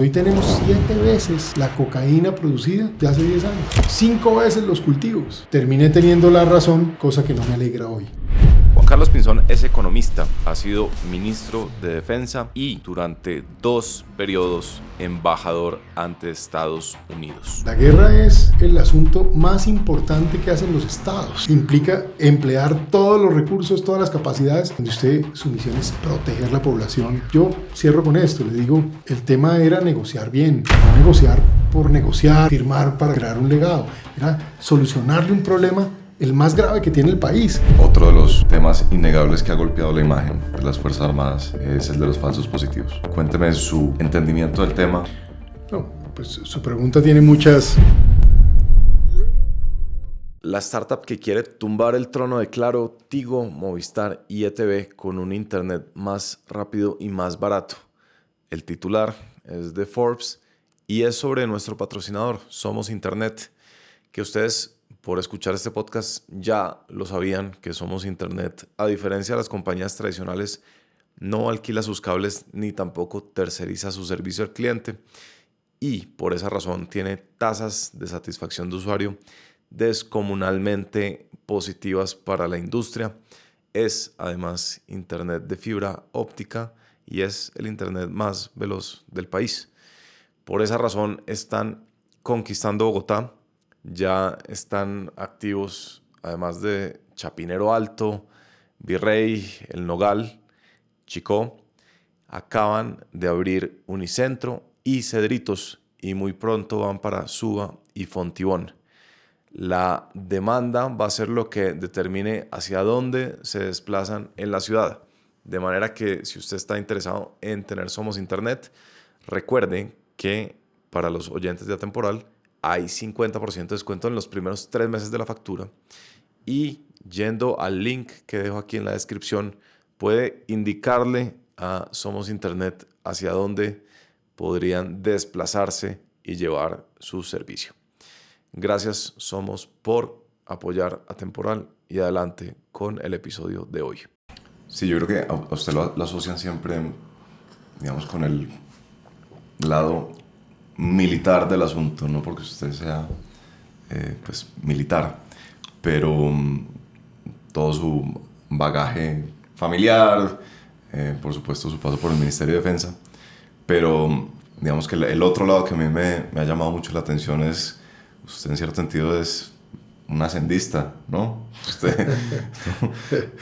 Hoy tenemos 7 veces la cocaína producida de hace 10 años, 5 veces los cultivos. Terminé teniendo la razón, cosa que no me alegra hoy. Juan Carlos Pinzón es economista, ha sido ministro de Defensa y durante 2 periodos embajador ante Estados Unidos. La guerra es el asunto más importante que hacen los estados. Implica emplear todos los recursos, todas las capacidades, donde su misión es proteger la población. Yo cierro con esto, le digo, el tema era negociar bien, no negociar por negociar, firmar para crear un legado, era solucionarle un problema el más grave que tiene el país. Otro de los temas innegables que ha golpeado la imagen de las Fuerzas Armadas es el de los falsos positivos. Cuénteme su entendimiento del tema. No, pues su pregunta tiene muchas... La startup que quiere tumbar el trono de Claro, Tigo, Movistar y ETV con un internet más rápido y más barato. El titular es de Forbes y es sobre nuestro patrocinador, Somos Internet, que ustedes por escuchar este podcast ya lo sabían que Somos Internet, a diferencia de las compañías tradicionales, no alquila sus cables ni tampoco terceriza su servicio al cliente y por esa razón tiene tasas de satisfacción de usuario descomunalmente positivas para la industria. Es además Internet de fibra óptica y es el Internet más veloz del país. Por esa razón están conquistando Bogotá. Ya están activos, además de Chapinero Alto, Virrey, El Nogal, Chicó. Acaban de abrir Unicentro y Cedritos y muy pronto van para Suba y Fontibón. La demanda va a ser lo que determine hacia dónde se desplazan en la ciudad. De manera que si usted está interesado en tener Somos Internet, recuerde que para los oyentes de Atemporal hay 50% de descuento en los primeros 3 meses de la factura y yendo al link que dejo aquí en la descripción puede indicarle a Somos Internet hacia dónde podrían desplazarse y llevar su servicio. Gracias Somos por apoyar Atemporal y adelante con el episodio de hoy. Sí, yo creo que a usted lo asocian siempre, digamos, con el lado militar del asunto, no porque usted sea pues militar, pero todo su bagaje familiar, por supuesto su paso por el Ministerio de Defensa, pero digamos que el otro lado que a mí me ha llamado mucho la atención es, usted en cierto sentido es un ascendista, ¿no?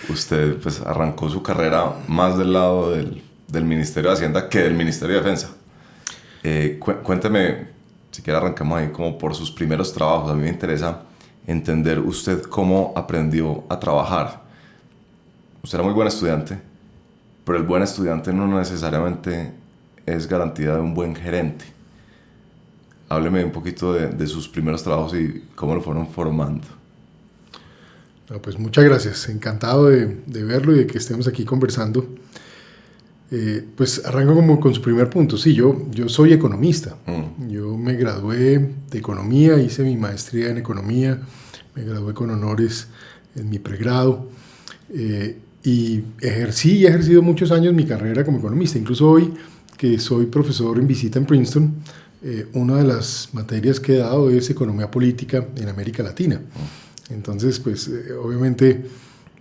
Usted pues arrancó su carrera más del lado del Ministerio de Hacienda que del Ministerio de Defensa. Cuénteme, si quiere arrancamos ahí como por sus primeros trabajos. A mí me interesa entender usted cómo aprendió a trabajar. Usted era muy buen estudiante, pero el buen estudiante no necesariamente es garantía de un buen gerente. Hábleme un poquito de sus primeros trabajos y cómo lo fueron formando. No, pues muchas gracias, encantado de verlo y de que estemos aquí conversando. Pues arranco como con su primer punto. Sí, yo soy economista. Yo me gradué de economía, hice mi maestría en economía, me gradué con honores en mi pregrado y he ejercido muchos años mi carrera como economista. Incluso hoy que soy profesor en visita en Princeton, una de las materias que he dado es economía política en América Latina. Entonces, pues obviamente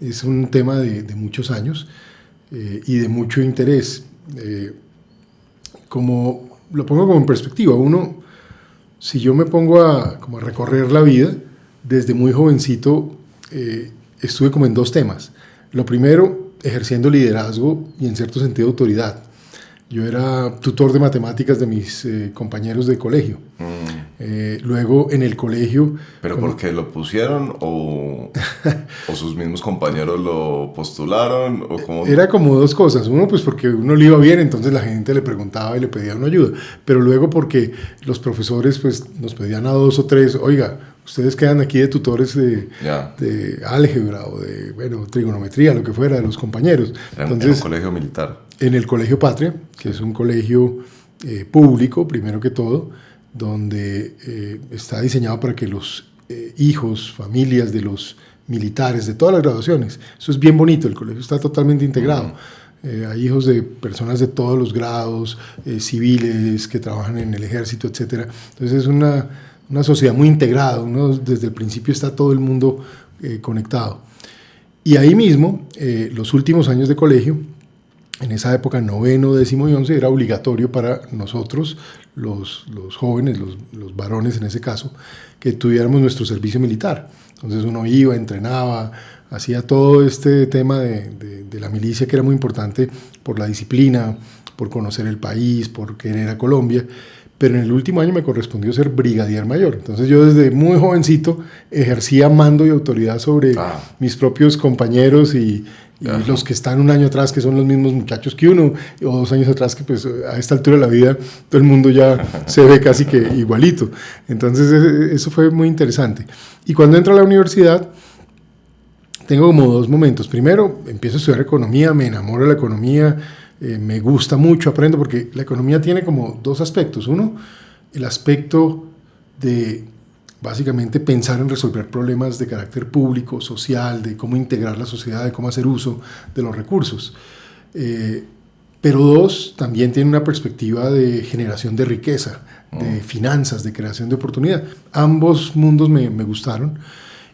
es un tema de muchos años. Y de mucho interés. Como lo pongo como en perspectiva, si yo me pongo a recorrer la vida, desde muy jovencito estuve como en 2 temas. Lo primero, ejerciendo liderazgo y en cierto sentido autoridad. Yo era tutor de matemáticas de mis compañeros de colegio. Luego en el colegio... ¿Pero porque lo pusieron o sus mismos compañeros lo postularon? ¿O cómo? Era como 2 cosas. Uno, pues porque uno le iba bien, entonces la gente le preguntaba y le pedía una ayuda. Pero luego porque los profesores pues, nos pedían a 2 o 3, oiga, ustedes quedan aquí de tutores de álgebra o de trigonometría, lo que fuera, de los compañeros. Entonces, en un colegio militar. En el Colegio Patria, que es un colegio público, primero que todo, donde está diseñado para que los hijos, familias de los militares, de todas las graduaciones, eso es bien bonito, el colegio está totalmente integrado. Hay hijos de personas de todos los grados, civiles que trabajan en el ejército, etc. Entonces es una sociedad muy integrada, desde el principio está todo el mundo conectado. Y ahí mismo, los últimos años de colegio, en esa época, 9º, 10º y 11, era obligatorio para nosotros, los jóvenes, los varones en ese caso, que tuviéramos nuestro servicio militar. Entonces uno iba, entrenaba, hacía todo este tema de la milicia, que era muy importante por la disciplina, por conocer el país, por querer a Colombia. Pero en el último año me correspondió ser brigadier mayor. Entonces yo desde muy jovencito ejercía mando y autoridad sobre mis propios compañeros y los que están un año atrás, que son los mismos muchachos que uno, o 2 años atrás, que pues a esta altura de la vida todo el mundo ya se ve casi que igualito. Entonces eso fue muy interesante. Y cuando entro a la universidad, tengo como 2 momentos. Primero, empiezo a estudiar economía, me enamoro de la economía, me gusta mucho, aprendo, porque la economía tiene como 2 aspectos. Uno, el aspecto de básicamente pensar en resolver problemas de carácter público, social, de cómo integrar la sociedad, de cómo hacer uso de los recursos. Pero 2, también tiene una perspectiva de generación de riqueza, de finanzas, de creación de oportunidad. Ambos mundos me gustaron.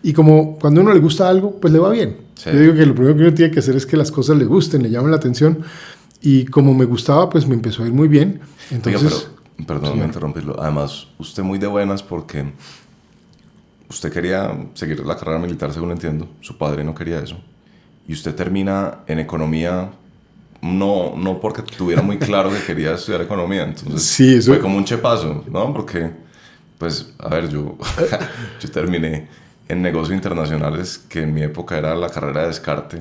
Y como cuando a uno le gusta algo, pues le va bien. Sí. Yo digo que lo primero que uno tiene que hacer es que las cosas le gusten, le llamen la atención. Y como me gustaba, pues me empezó a ir muy bien. Entonces, oiga, pero, perdón interrumpirlo. Además, usted muy de buenas porque usted quería seguir la carrera militar, según entiendo. Su padre no quería eso. Y usted termina en economía, no porque tuviera muy claro que quería estudiar economía. Entonces, sí, eso fue como un chepazo, ¿no? Porque, pues, a ver, yo terminé en negocios internacionales, que en mi época era la carrera de descarte.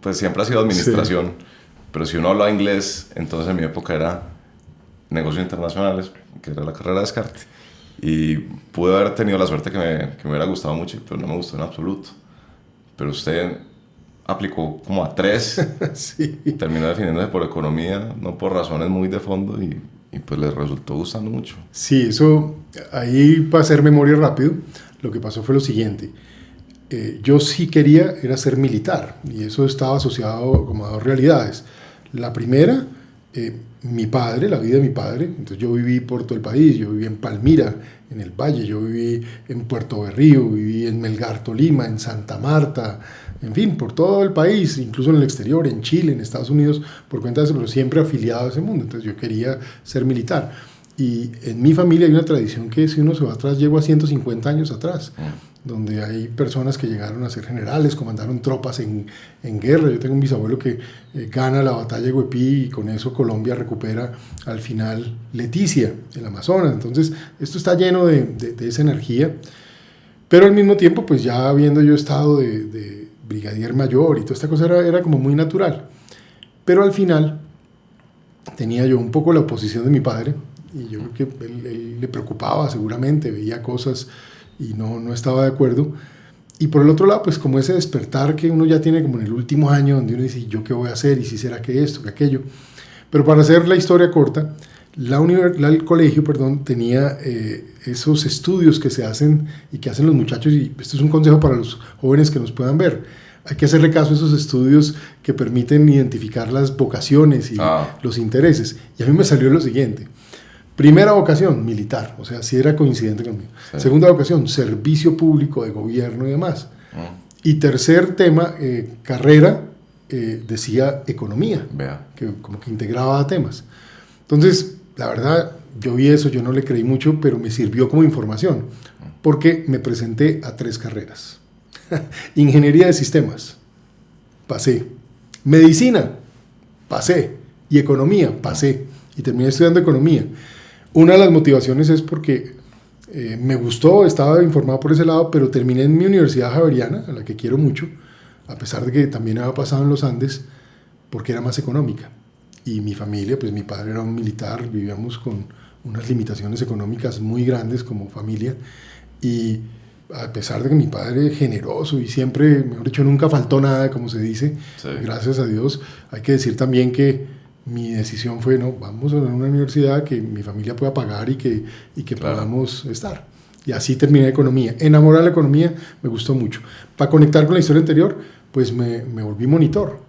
Pues siempre ha sido administración. Sí. Pero si uno habla inglés, entonces en mi época era negocios internacionales, que era la carrera de descarte. Y pude haber tenido la suerte que me hubiera gustado mucho, pero no me gustó en absoluto. Pero usted aplicó como a 3, sí. Y terminó definiéndose por economía, no por razones muy de fondo, y pues le resultó gustando mucho. Sí, eso, ahí para hacer memoria rápido, lo que pasó fue lo siguiente. Yo sí quería era ser militar, y eso estaba asociado como a 2 realidades. La primera, mi padre, la vida de mi padre. Entonces yo viví por todo el país, yo viví en Palmira, en el Valle, yo viví en Puerto Berrío, viví en Melgar, Tolima, en Santa Marta, en fin, por todo el país, incluso en el exterior, en Chile, en Estados Unidos, por cuenta de eso, pero siempre afiliado a ese mundo. Entonces yo quería ser militar. Y en mi familia hay una tradición que, si uno se va atrás, llegó a 150 años atrás, donde hay personas que llegaron a ser generales, comandaron tropas en guerra. Yo tengo un bisabuelo que gana la batalla de Huepí, y con eso Colombia recupera al final Leticia, el Amazonas. Entonces esto está lleno de esa energía, pero al mismo tiempo, pues ya habiendo yo estado de brigadier mayor y toda esta cosa era como muy natural. Pero al final tenía yo un poco la oposición de mi padre, y yo creo que él le preocupaba seguramente, veía cosas y no estaba de acuerdo. Y por el otro lado, pues como ese despertar que uno ya tiene como en el último año, donde uno dice, ¿yo qué voy a hacer? ¿Y si será que esto, que aquello? Pero para hacer la historia corta, el colegio, tenía esos estudios que se hacen y que hacen los muchachos, y esto es un consejo para los jóvenes que nos puedan ver. Hay que hacerle caso a esos estudios que permiten identificar las vocaciones y los intereses. Y a mí me salió lo siguiente. Primera vocación, militar, o sea, sí era coincidente conmigo. Sí. Segunda vocación, servicio público de gobierno y demás. Y tercer tema, carrera, decía economía, que como que integraba temas. Entonces, la verdad, yo vi eso, yo no le creí mucho, pero me sirvió como información, porque me presenté a 3 carreras. Ingeniería de sistemas, pasé. Medicina, pasé. Y economía, pasé. Y terminé estudiando economía. Una de las motivaciones es porque me gustó, estaba informado por ese lado, pero terminé en mi Universidad Javeriana, a la que quiero mucho, a pesar de que también había pasado en los Andes, porque era más económica. Y mi familia, pues mi padre era un militar, vivíamos con unas limitaciones económicas muy grandes como familia, y a pesar de que mi padre es generoso y siempre, mejor dicho, nunca faltó nada, como se dice, sí. Gracias a Dios, hay que decir también que mi decisión fue, no, vamos a una universidad que mi familia pueda pagar y que claro, podamos estar. Y así terminé economía. Enamorado de la economía, me gustó mucho. Para conectar con la historia anterior, pues me volví monitor.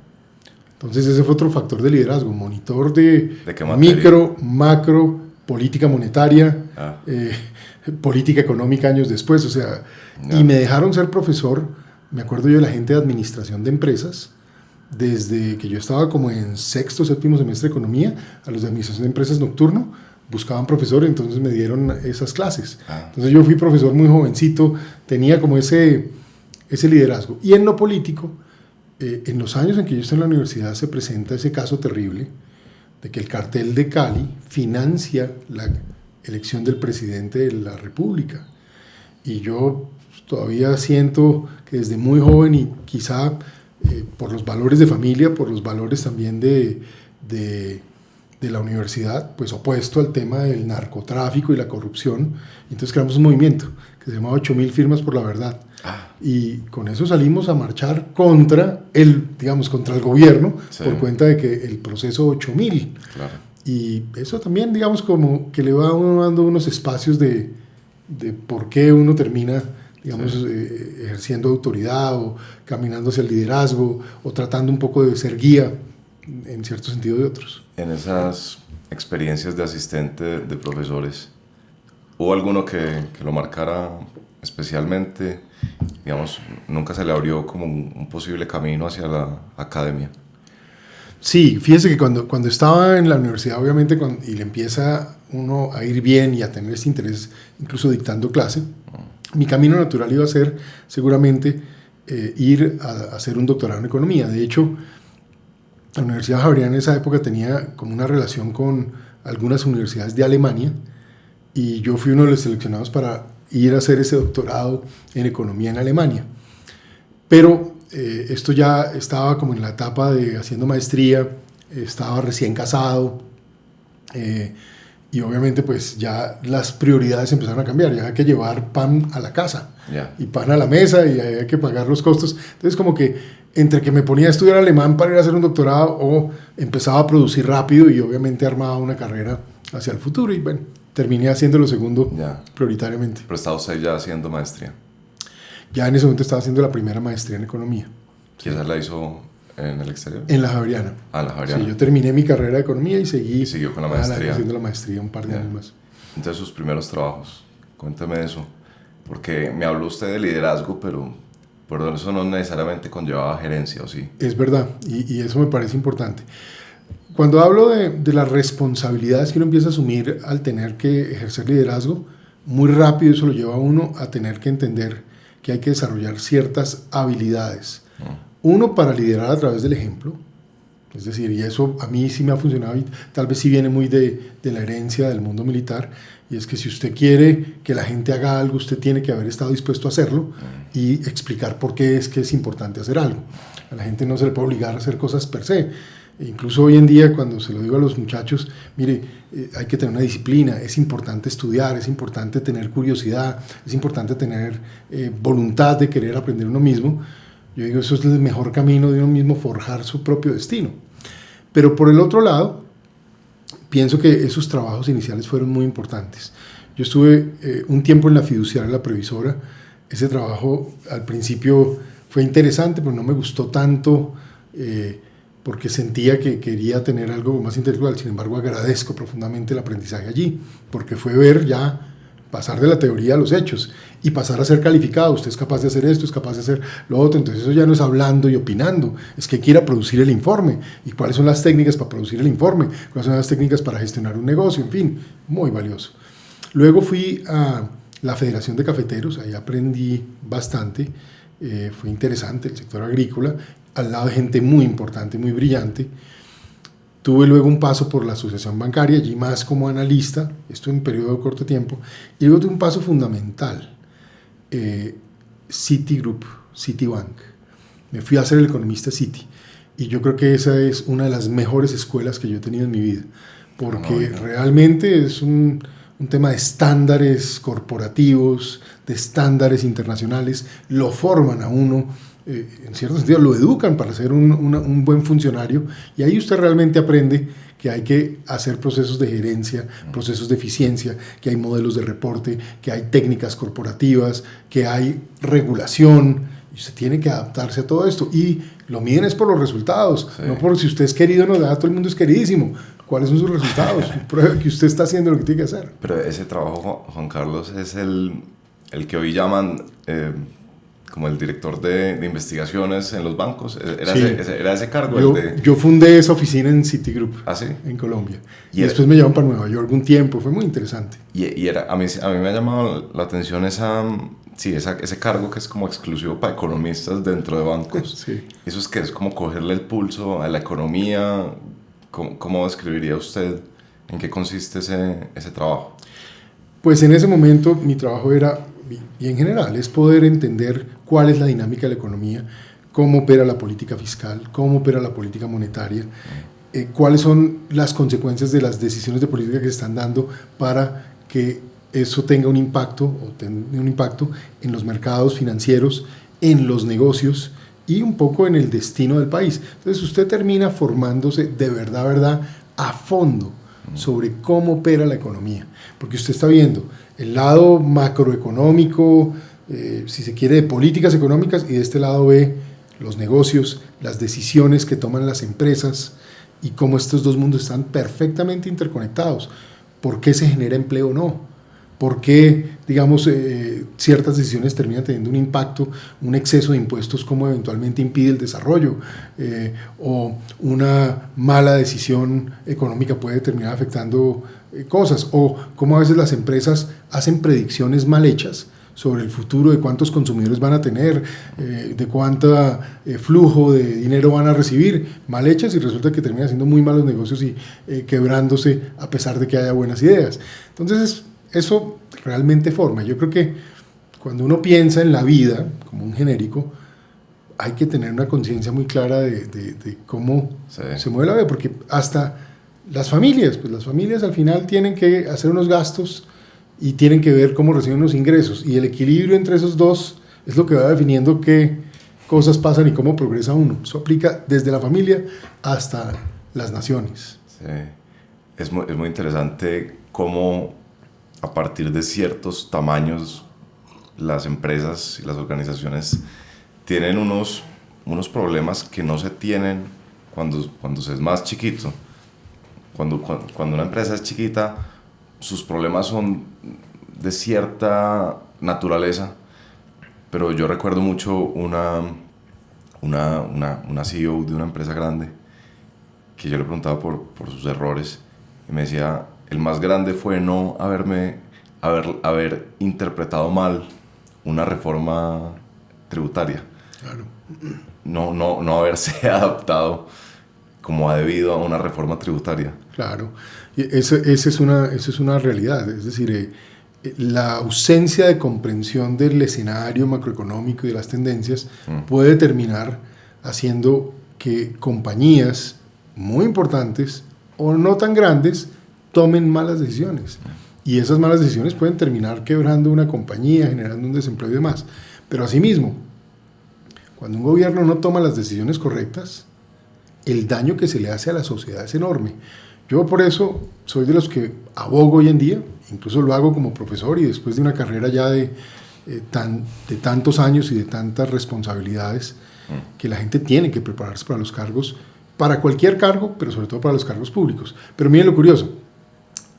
Entonces ese fue otro factor de liderazgo, monitor de qué materia? micro, macro, política monetaria, política económica años después, o sea, y me dejaron ser profesor, me acuerdo yo de la gente de administración de empresas, desde que yo estaba como en sexto, séptimo semestre de economía, a los de administración de empresas nocturno, buscaban profesor, entonces me dieron esas clases. Entonces yo fui profesor muy jovencito, tenía como ese liderazgo. Y en lo político, en los años en que yo estoy en la universidad se presenta ese caso terrible de que el cartel de Cali financia la elección del presidente de la República. Y yo todavía siento que desde muy joven y quizá por los valores de familia, por los valores también de la universidad, pues opuesto al tema del narcotráfico y la corrupción. Entonces creamos un movimiento que se llamaba 8.000 firmas por la verdad. Y con eso salimos a marchar contra el gobierno, sí, por cuenta de que el proceso 8.000. Claro. Y eso también, digamos, como que le va a uno dando unos espacios de por qué uno termina, digamos, sí, ejerciendo autoridad o caminando hacia el liderazgo o tratando un poco de ser guía en cierto sentido de otros. En esas experiencias de asistente de profesores, ¿hubo alguno que lo marcara especialmente? Digamos, nunca se le abrió como un posible camino hacia la academia. Sí, fíjese que cuando estaba en la universidad, obviamente, y le empieza uno a ir bien y a tener ese interés, incluso dictando clase, mi camino natural iba a ser seguramente ir a hacer un doctorado en economía. De hecho, la Universidad Javeriana en esa época tenía como una relación con algunas universidades de Alemania y yo fui uno de los seleccionados para ir a hacer ese doctorado en economía en Alemania. Pero esto ya estaba como en la etapa de haciendo maestría, estaba recién casado y obviamente pues ya las prioridades empezaron a cambiar, ya hay que llevar pan a la casa y pan a la mesa y hay que pagar los costos. Entonces como que entre que me ponía a estudiar alemán para ir a hacer un doctorado o empezaba a producir rápido y obviamente armaba una carrera hacia el futuro y bueno, terminé haciendo lo segundo prioritariamente. Pero estaba usted ya haciendo maestría. Ya en ese momento estaba haciendo la primera maestría en economía. ¿Y esa la hizo en el exterior? En la Javeriana. En la Javeriana. Sí, yo terminé mi carrera de economía y siguió con la maestría. Haciendo la maestría un par de años más. Entonces, sus primeros trabajos, cuénteme de eso. Porque me habló usted de liderazgo, pero eso no necesariamente conllevaba gerencia, ¿o sí? Es verdad, y eso me parece importante. Cuando hablo de las responsabilidades que uno empieza a asumir al tener que ejercer liderazgo, muy rápido eso lo lleva a uno a tener que entender que hay que desarrollar ciertas habilidades. Uno, para liderar a través del ejemplo, es decir, y eso a mí sí me ha funcionado y tal vez sí viene muy de la herencia del mundo militar, y es que si usted quiere que la gente haga algo, usted tiene que haber estado dispuesto a hacerlo y explicar por qué es que es importante hacer algo. A la gente no se le puede obligar a hacer cosas per se. Incluso hoy en día, cuando se lo digo a los muchachos, mire, hay que tener una disciplina, es importante estudiar, es importante tener curiosidad, es importante tener voluntad de querer aprender uno mismo. Yo digo, eso es el mejor camino de uno mismo, forjar su propio destino. Pero por el otro lado, pienso que esos trabajos iniciales fueron muy importantes. Yo estuve un tiempo en la fiduciaria, la previsora. Ese trabajo al principio fue interesante, pero no me gustó tanto porque sentía que quería tener algo más intelectual. Sin embargo, agradezco profundamente el aprendizaje allí, porque fue ver ya, pasar de la teoría a los hechos y pasar a ser calificado. Usted es capaz de hacer esto, es capaz de hacer lo otro. Entonces eso ya no es hablando y opinando, es que quiera producir el informe. ¿Y cuáles son las técnicas para producir el informe? ¿Cuáles son las técnicas para gestionar un negocio? En fin, muy valioso. Luego fui a la Federación de Cafeteros, ahí aprendí bastante. Fue interesante el sector agrícola, al lado de gente muy importante, muy brillante. Tuve luego un paso por la asociación bancaria, allí más como analista, esto en un periodo de corto tiempo, y luego tuve un paso fundamental, Citigroup, Citibank. Me fui a ser el economista Citi, y yo creo que esa es una de las mejores escuelas que yo he tenido en mi vida, porque realmente es un tema de estándares corporativos, de estándares internacionales, lo forman a uno, en cierto sentido lo educan para ser un buen funcionario, y ahí usted realmente aprende que hay que hacer procesos de gerencia, procesos de eficiencia, que hay modelos de reporte, que hay técnicas corporativas, que hay regulación, y usted tiene que adaptarse a todo esto. Y lo miden es por los resultados, Sí. no por si usted es querido o no, todo el mundo es queridísimo. ¿Cuáles son sus resultados? Prueba que usted está haciendo lo que tiene que hacer. Pero ese trabajo, Juan Carlos, es el que hoy llaman como el director de investigaciones en los bancos. ¿Era, Sí. era ese cargo? Yo fundé esa oficina en Citigroup, ¿Ah, sí? en Colombia. Y Y después me llevaron para Nueva York un tiempo, fue muy interesante. Y era, a mí me ha llamado la atención ese cargo que es como exclusivo para economistas dentro de bancos. Sí. Eso es que es como cogerle el pulso a la economía. ¿Cómo describiría usted en qué consiste ese trabajo? Pues en ese momento mi trabajo era, y en general, es poder entender cuál es la dinámica de la economía, cómo opera la política fiscal, cómo opera la política monetaria, cuáles son las consecuencias de las decisiones de política que se están dando para que eso tenga un impacto en los mercados financieros, en los negocios y un poco en el destino del país. Entonces usted termina formándose de verdad, a fondo sobre cómo opera la economía, porque usted está viendo el lado macroeconómico, si se quiere, de políticas económicas, y de este lado ve los negocios, las decisiones que toman las empresas y cómo estos dos mundos están perfectamente interconectados. ¿Por qué se genera empleo o no? ¿Por qué, digamos, ciertas decisiones terminan teniendo un impacto, un exceso de impuestos, cómo eventualmente impide el desarrollo? O una mala decisión económica puede terminar afectando cosas. O cómo a veces las empresas hacen predicciones mal hechas sobre el futuro, de cuántos consumidores van a tener, de cuánto flujo de dinero van a recibir, mal hechas, y resulta que terminan siendo muy malos negocios y quebrándose a pesar de que haya buenas ideas. Entonces, eso realmente forma. Yo creo que cuando uno piensa en la vida como un genérico, hay que tener una conciencia muy clara de cómo se mueve la vida, porque hasta las familias al final tienen que hacer unos gastos y tienen que ver cómo reciben los ingresos, y el equilibrio entre esos dos es lo que va definiendo qué cosas pasan y cómo progresa uno. Eso aplica desde la familia hasta las naciones. Sí. Es muy interesante cómo a partir de ciertos tamaños las empresas y las organizaciones tienen unos problemas que no se tienen cuando se es más chiquito. Cuando una empresa es chiquita, sus problemas son de cierta naturaleza, pero yo recuerdo mucho una CEO de una empresa grande que yo le preguntaba por sus errores y me decía: el más grande fue no haber interpretado mal una reforma tributaria. Claro. No haberse adaptado como ha debido a una reforma tributaria. Claro, esa es una realidad. Es decir, la ausencia de comprensión del escenario macroeconómico y de las tendencias puede terminar haciendo que compañías muy importantes o no tan grandes tomen malas decisiones. Y esas malas decisiones pueden terminar quebrando una compañía, generando un desempleo y demás. Pero asimismo, cuando un gobierno no toma las decisiones correctas, el daño que se le hace a la sociedad es enorme. Yo por eso soy de los que abogo hoy en día, incluso lo hago como profesor, y después de una carrera ya de tantos años y de tantas responsabilidades, que la gente tiene que prepararse para los cargos, para cualquier cargo, pero sobre todo para los cargos públicos. Pero miren lo curioso,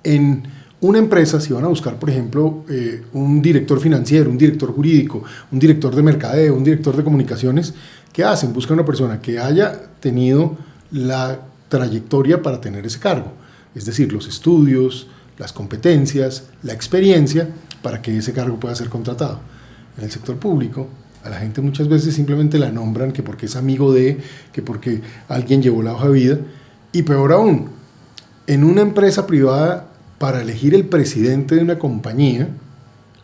en una empresa, si van a buscar, por ejemplo, un director financiero, un director jurídico, un director de mercadeo, un director de comunicaciones, ¿qué hacen? Buscan una persona que haya tenido la trayectoria para tener ese cargo, es decir, los estudios, las competencias, la experiencia para que ese cargo pueda ser contratado. En el sector público, a la gente muchas veces simplemente la nombran que porque es amigo de, que porque alguien llevó la hoja de vida, y peor aún, en una empresa privada, para elegir el presidente de una compañía,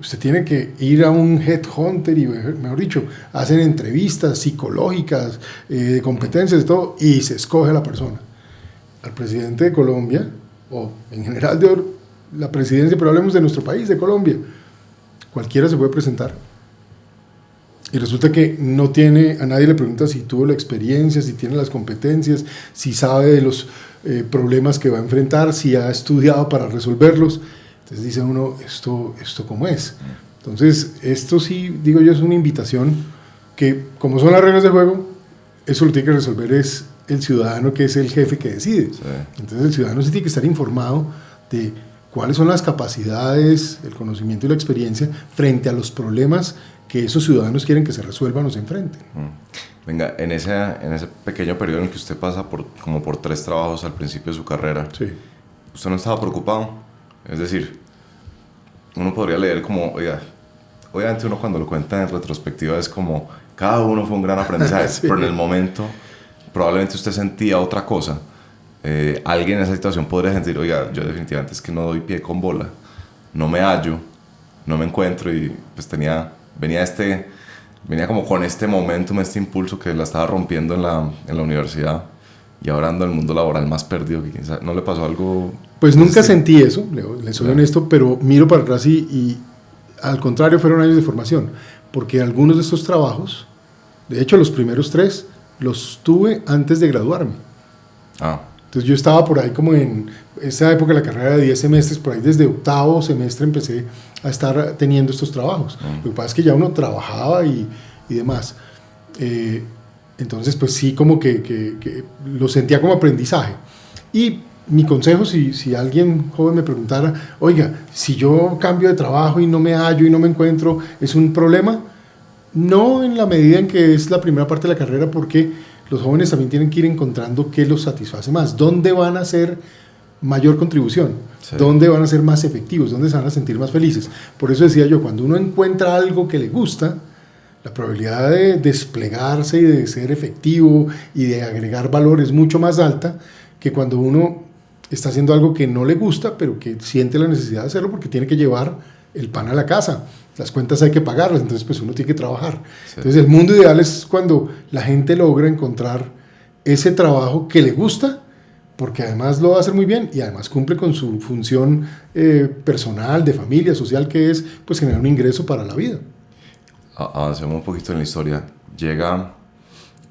usted tiene que ir a un headhunter y, mejor dicho, hacen entrevistas psicológicas, de competencias, de todo, y se escoge a la persona. Al presidente de Colombia, o en general de la presidencia, pero hablemos de nuestro país, de Colombia, cualquiera se puede presentar. Y resulta que no tiene, a nadie le pregunta si tuvo la experiencia, si tiene las competencias, si sabe de los problemas que va a enfrentar, si ha estudiado para resolverlos. Entonces dice uno, ¿esto cómo es? Entonces, esto sí, digo yo, es una invitación que, como son las reglas de juego, eso lo tiene que resolver es el ciudadano, que es el jefe que decide. Sí. Entonces el ciudadano sí tiene que estar informado de cuáles son las capacidades, el conocimiento y la experiencia frente a los problemas que esos ciudadanos quieren que se resuelvan o se enfrenten. Venga, en ese pequeño periodo en el que usted pasa como por 3 trabajos al principio de su carrera, Sí. ¿usted no estaba preocupado? Es decir, uno podría leer como, oiga, obviamente uno cuando lo cuenta en retrospectiva es como, cada uno fue un gran aprendizaje, Sí. pero en el momento probablemente usted sentía otra cosa. Alguien en esa situación podría sentir, oiga, yo definitivamente es que no doy pie con bola, no me hallo, no me encuentro, y pues venía como con este momentum, este impulso que la estaba rompiendo en la universidad, y ahora ando en el mundo laboral más perdido que quién sabe. ¿No le pasó algo? Pues nunca sentí eso, le soy honesto, pero miro para atrás y al contrario fueron años de formación, porque algunos de estos trabajos, de hecho los primeros 3, los tuve antes de graduarme. Entonces yo estaba por ahí como en esa época de la carrera de 10 semestres, por ahí desde octavo semestre empecé a estar teniendo estos trabajos. Lo que pasa es que ya uno trabajaba y demás. Entonces pues sí, como que lo sentía como aprendizaje. Y mi consejo, si alguien joven me preguntara, oiga, si yo cambio de trabajo y no me hallo y no me encuentro, ¿es un problema? No, en la medida en que es la primera parte de la carrera, porque los jóvenes también tienen que ir encontrando qué los satisface más, dónde van a hacer mayor contribución, sí, dónde van a ser más efectivos, dónde se van a sentir más felices. Por eso decía yo, cuando uno encuentra algo que le gusta, la probabilidad de desplegarse y de ser efectivo y de agregar valor es mucho más alta que cuando uno está haciendo algo que no le gusta, pero que siente la necesidad de hacerlo porque tiene que llevar el pan a la casa. Las cuentas hay que pagarlas, entonces pues uno tiene que trabajar. Sí. Entonces el mundo ideal es cuando la gente logra encontrar ese trabajo que le gusta, porque además lo va a hacer muy bien y además cumple con su función personal, de familia, social, que es pues generar un ingreso para la vida. Avancemos un poquito en la historia. Llega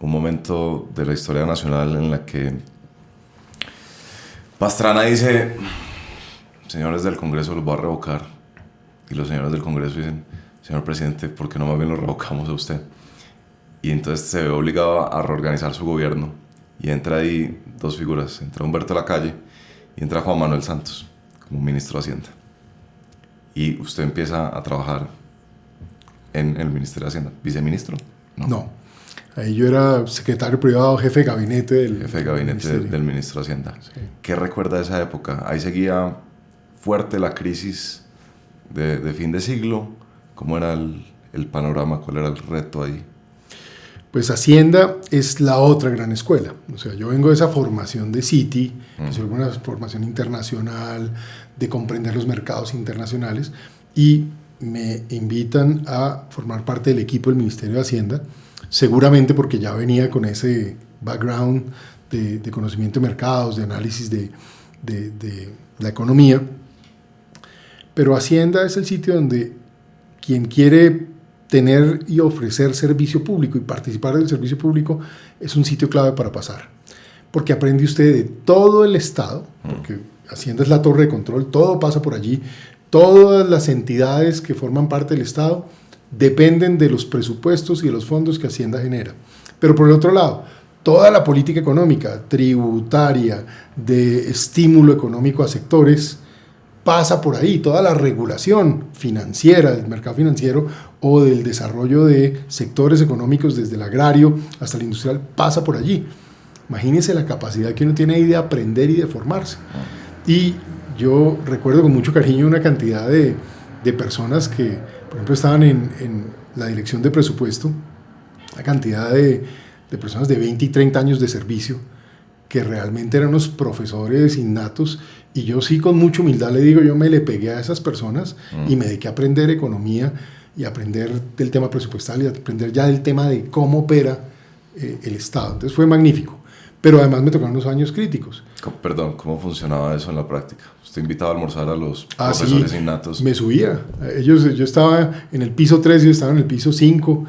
un momento de la historia nacional en la que Pastrana dice, señores del Congreso, los voy a revocar. Y los señores del Congreso dicen, señor presidente, ¿por qué no más bien lo revocamos a usted? Y entonces se ve obligado a reorganizar su gobierno. Y entra ahí 2 figuras. Entra Humberto Lacalle y entra Juan Manuel Santos como ministro de Hacienda. Y usted empieza a trabajar en el Ministerio de Hacienda. ¿Viceministro? No. Ahí yo era secretario privado, jefe de gabinete del ministro de Hacienda. Sí. ¿Qué recuerda de esa época? Ahí seguía fuerte la crisis de fin de siglo. ¿Cómo era el panorama? ¿Cuál era el reto ahí? Pues Hacienda es la otra gran escuela. O sea, yo vengo de esa formación de Citi, que es una formación internacional, de comprender los mercados internacionales, y me invitan a formar parte del equipo del Ministerio de Hacienda, seguramente porque ya venía con ese background de conocimiento de mercados, de análisis de la economía. Pero Hacienda es el sitio donde quien quiere tener y ofrecer servicio público y participar del servicio público es un sitio clave para pasar. Porque aprende usted de todo el Estado, porque Hacienda es la torre de control, todo pasa por allí, todas las entidades que forman parte del Estado dependen de los presupuestos y de los fondos que Hacienda genera. Pero por el otro lado, toda la política económica, tributaria, de estímulo económico a sectores, pasa por ahí. Toda la regulación financiera del mercado financiero o del desarrollo de sectores económicos desde el agrario hasta el industrial pasa por allí. Imagínense la capacidad que uno tiene ahí de aprender y de formarse. Y yo recuerdo con mucho cariño una cantidad de personas que, por ejemplo, estaban en la dirección de presupuesto, una cantidad de personas de 20 y 30 años de servicio, que realmente eran unos profesores innatos, y yo sí con mucha humildad le digo, yo me le pegué a esas personas y me dediqué a aprender economía y aprender del tema presupuestal y aprender ya del tema de cómo opera el Estado. Entonces fue magnífico, pero además me tocaron unos años críticos. Perdón, ¿cómo funcionaba eso en la práctica? ¿Usted invitaba a almorzar a los profesores innatos? Me subía. Yo estaba en el piso 3 y ellos estaban en el piso 5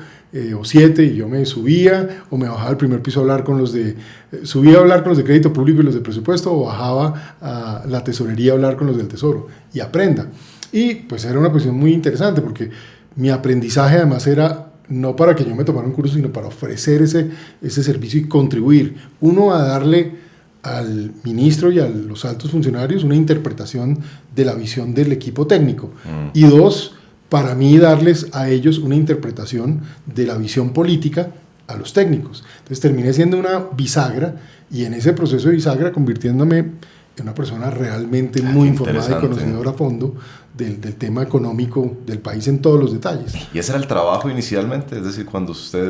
o 7, y yo me subía o me bajaba al primer piso a hablar con los de... subía a hablar con los de crédito público y los de presupuesto, o bajaba a la tesorería a hablar con los del tesoro, y aprenda. Y pues era una posición muy interesante porque mi aprendizaje además era no para que yo me tomara un curso, sino para ofrecer ese servicio y contribuir. Uno, a darle al ministro y a los altos funcionarios una interpretación de la visión del equipo técnico. Y dos, para mí darles a ellos una interpretación de la visión política a los técnicos. Entonces terminé siendo una bisagra y en ese proceso de bisagra convirtiéndome en una persona realmente muy informada y conocedora a fondo del tema económico del país en todos los detalles. ¿Y ese era el trabajo inicialmente? Es decir, cuando usted,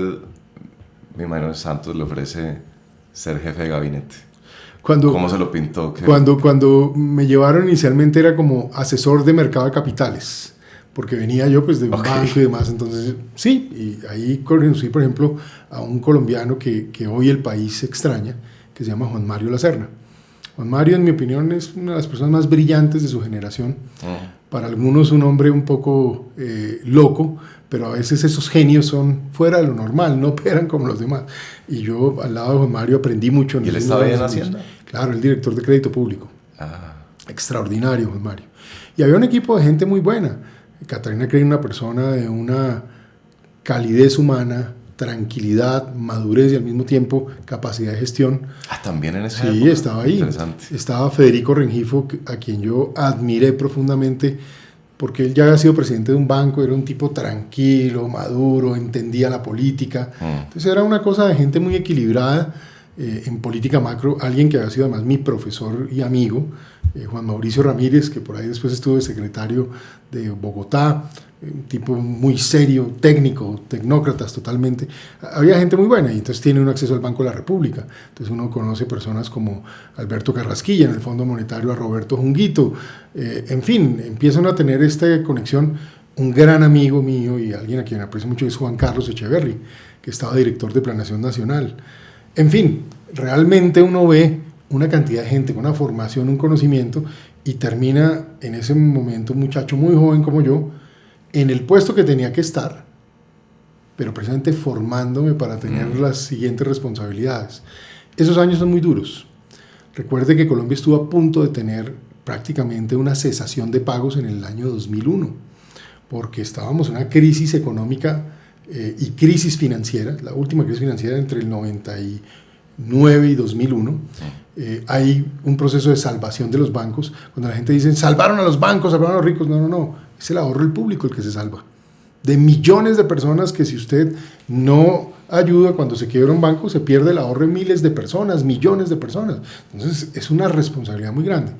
me imagino, Santos le ofrece ser jefe de gabinete. ¿Cómo se lo pintó? Cuando me llevaron inicialmente era como asesor de mercado de capitales, porque venía yo pues de un banco y demás, entonces sí, y ahí conocí por ejemplo a un colombiano que hoy el país extraña, que se llama Juan Mario Lacerna. Juan Mario, en mi opinión, es una de las personas más brillantes de su generación. Para algunos un hombre un poco loco, pero a veces esos genios son fuera de lo normal, no operan como los demás. Y yo al lado de Juan Mario aprendí mucho. ¿Y él estaba bien haciendo? Claro, el director de crédito público. Extraordinario, Juan Mario. Y había un equipo de gente muy buena. Catalina Crane, una persona de una calidez humana, tranquilidad, madurez y al mismo tiempo capacidad de gestión. También en esa época. Sí, estaba ahí. Interesante. Estaba Federico Rengifo, a quien yo admiré profundamente, porque él ya había sido presidente de un banco, era un tipo tranquilo, maduro, entendía la política. Entonces era una cosa de gente muy equilibrada en política macro. Alguien que había sido además mi profesor y amigo, Juan Mauricio Ramírez, que por ahí después estuvo de secretario de Bogotá, un tipo muy serio, técnico, tecnócratas totalmente. Había gente muy buena y entonces tiene un acceso al Banco de la República. Entonces uno conoce personas como Alberto Carrasquilla en el Fondo Monetario, a Roberto Junguito. En fin, empiezan a tener esta conexión. Un gran amigo mío y alguien a quien aprecio mucho es Juan Carlos Echeverry, que estaba director de Planeación Nacional. En fin, realmente uno ve una cantidad de gente con una formación, un conocimiento, y termina en ese momento un muchacho muy joven como yo, en el puesto que tenía que estar, pero precisamente formándome para tener las siguientes responsabilidades. Esos años son muy duros. Recuerde que Colombia estuvo a punto de tener prácticamente una cesación de pagos en el año 2001, porque estábamos en una crisis económica y crisis financiera, la última crisis financiera entre el 99 y 2001. Hay un proceso de salvación de los bancos. Cuando la gente dice, salvaron a los bancos, salvaron a los ricos, no. Es el ahorro del público el que se salva. De millones de personas que si usted no ayuda cuando se quiebra un banco, se pierde el ahorro de miles de personas, millones de personas. Entonces es una responsabilidad muy grande.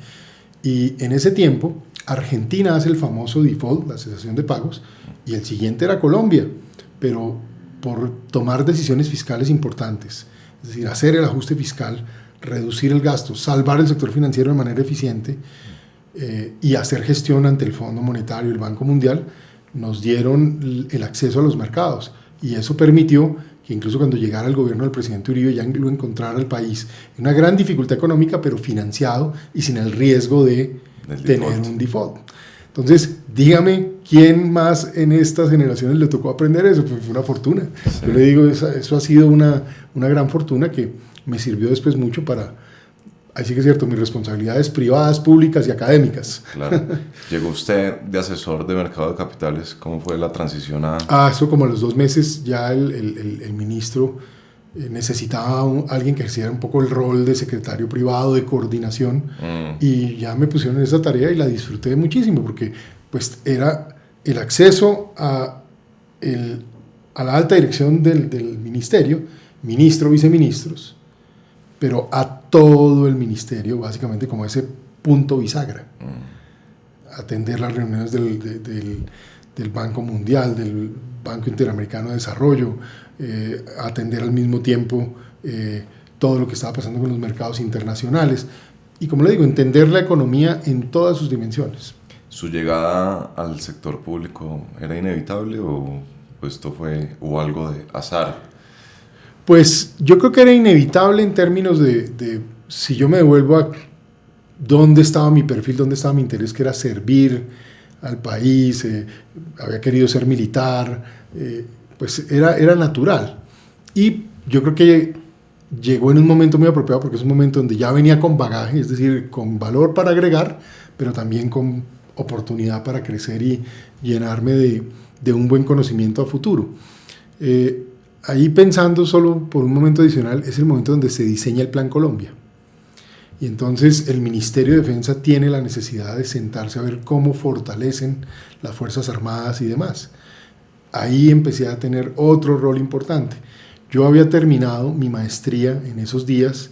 Y en ese tiempo, Argentina hace el famoso default, la cesación de pagos, y el siguiente era Colombia, pero por tomar decisiones fiscales importantes, es decir, hacer el ajuste fiscal, reducir el gasto, salvar el sector financiero de manera eficiente, y hacer gestión ante el Fondo Monetario y el Banco Mundial, nos dieron el acceso a los mercados, y eso permitió que incluso cuando llegara el gobierno del presidente Uribe ya lo encontrara el país en una gran dificultad económica, pero financiado y sin el riesgo de tener un default. Entonces, dígame, ¿quién más en estas generaciones le tocó aprender eso? Pues fue una fortuna. Sí. Yo le digo, eso ha sido una gran fortuna que me sirvió después mucho para, ahí sí que es cierto, mis responsabilidades privadas, públicas y académicas. Claro. Llegó usted de asesor de mercado de capitales. ¿Cómo fue la transición a...? Eso como a los 2 meses ya el ministro necesitaba alguien que ejerciera un poco el rol de secretario privado, de coordinación, y ya me pusieron en esa tarea y la disfruté muchísimo, porque pues era el acceso a la alta dirección del ministerio, ministro, viceministros, pero a todo el ministerio, básicamente como ese punto bisagra. Atender las reuniones del Banco Mundial, del Banco Interamericano de Desarrollo, atender al mismo tiempo todo lo que estaba pasando con los mercados internacionales. Y como le digo, entender la economía en todas sus dimensiones. ¿Su llegada al sector público era inevitable o esto hubo algo de azar? Pues yo creo que era inevitable en términos de si yo me devuelvo a dónde estaba mi perfil, dónde estaba mi interés, que era servir al país, había querido ser militar, pues era natural. Y yo creo que llegó en un momento muy apropiado, porque es un momento donde ya venía con bagaje, es decir, con valor para agregar, pero también con oportunidad para crecer y llenarme de un buen conocimiento a futuro. Ahí pensando solo por un momento adicional, es el momento donde se diseña el Plan Colombia. Y entonces el Ministerio de Defensa tiene la necesidad de sentarse a ver cómo fortalecen las Fuerzas Armadas y demás. Ahí empecé a tener otro rol importante. Yo había terminado mi maestría en esos días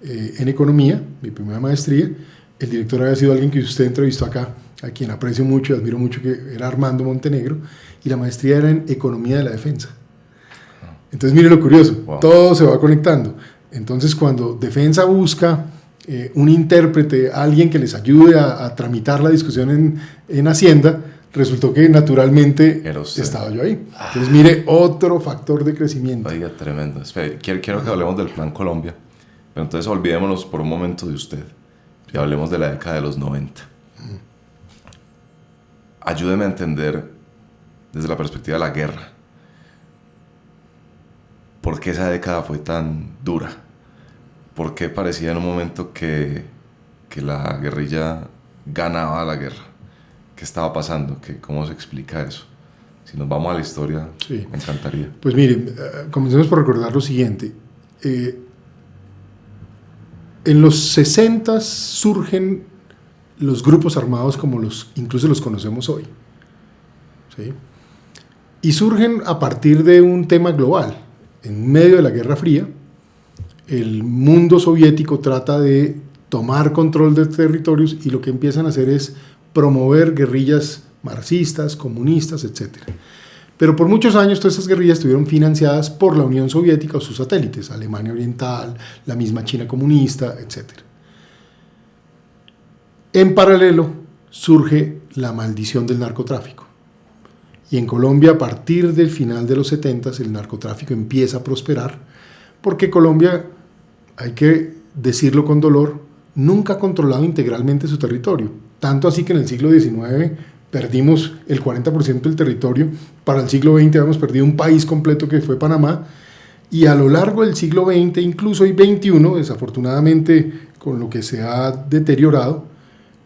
en economía, mi primera maestría. El director había sido alguien que usted entrevistó acá, a quien aprecio mucho y admiro mucho, que era Armando Montenegro, y la maestría era en economía de la defensa. Entonces mire lo curioso, wow. Todo se va conectando. Entonces cuando Defensa busca un intérprete, alguien que les ayude a tramitar la discusión en Hacienda, resultó que naturalmente estaba yo ahí. Entonces mire, otro factor de crecimiento. Oiga, tremendo. Espera, quiero que hablemos del Plan Colombia, pero entonces olvidémonos por un momento de usted y hablemos de la década de los 90. Ayúdeme a entender desde la perspectiva de la guerra por qué esa década fue tan dura. ¿Por qué parecía en un momento que la guerrilla ganaba la guerra? ¿Qué estaba pasando? ¿Cómo se explica eso? Si nos vamos a la historia, sí, me encantaría. Pues miren, comencemos por recordar lo siguiente. En los 60 surgen los grupos armados como incluso los conocemos hoy. ¿Sí? Y surgen a partir de un tema global. En medio de la Guerra Fría, el mundo soviético trata de tomar control de territorios y lo que empiezan a hacer es promover guerrillas marxistas, comunistas, etc. Pero por muchos años todas esas guerrillas estuvieron financiadas por la Unión Soviética o sus satélites, Alemania Oriental, la misma China comunista, etc. En paralelo surge la maldición del narcotráfico. Y en Colombia, a partir del final de los 70, el narcotráfico empieza a prosperar, porque Colombia, hay que decirlo con dolor, nunca ha controlado integralmente su territorio. Tanto así que en el siglo XIX perdimos el 40% del territorio. Para el siglo XX habíamos perdido un país completo que fue Panamá. Y a lo largo del siglo XX, incluso hoy XXI, desafortunadamente con lo que se ha deteriorado,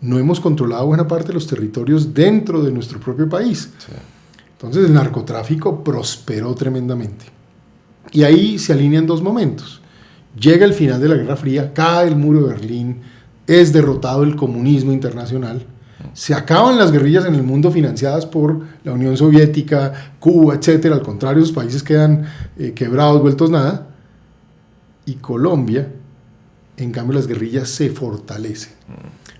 no hemos controlado buena parte de los territorios dentro de nuestro propio país. Sí. Entonces el narcotráfico prosperó tremendamente. Y ahí se alinean dos momentos. Llega el final de la Guerra Fría, cae el muro de Berlín, es derrotado el comunismo internacional, se acaban las guerrillas en el mundo financiadas por la Unión Soviética, Cuba, etc. Al contrario, los países quedan quebrados, vueltos nada. Y Colombia, en cambio, las guerrillas se fortalecen.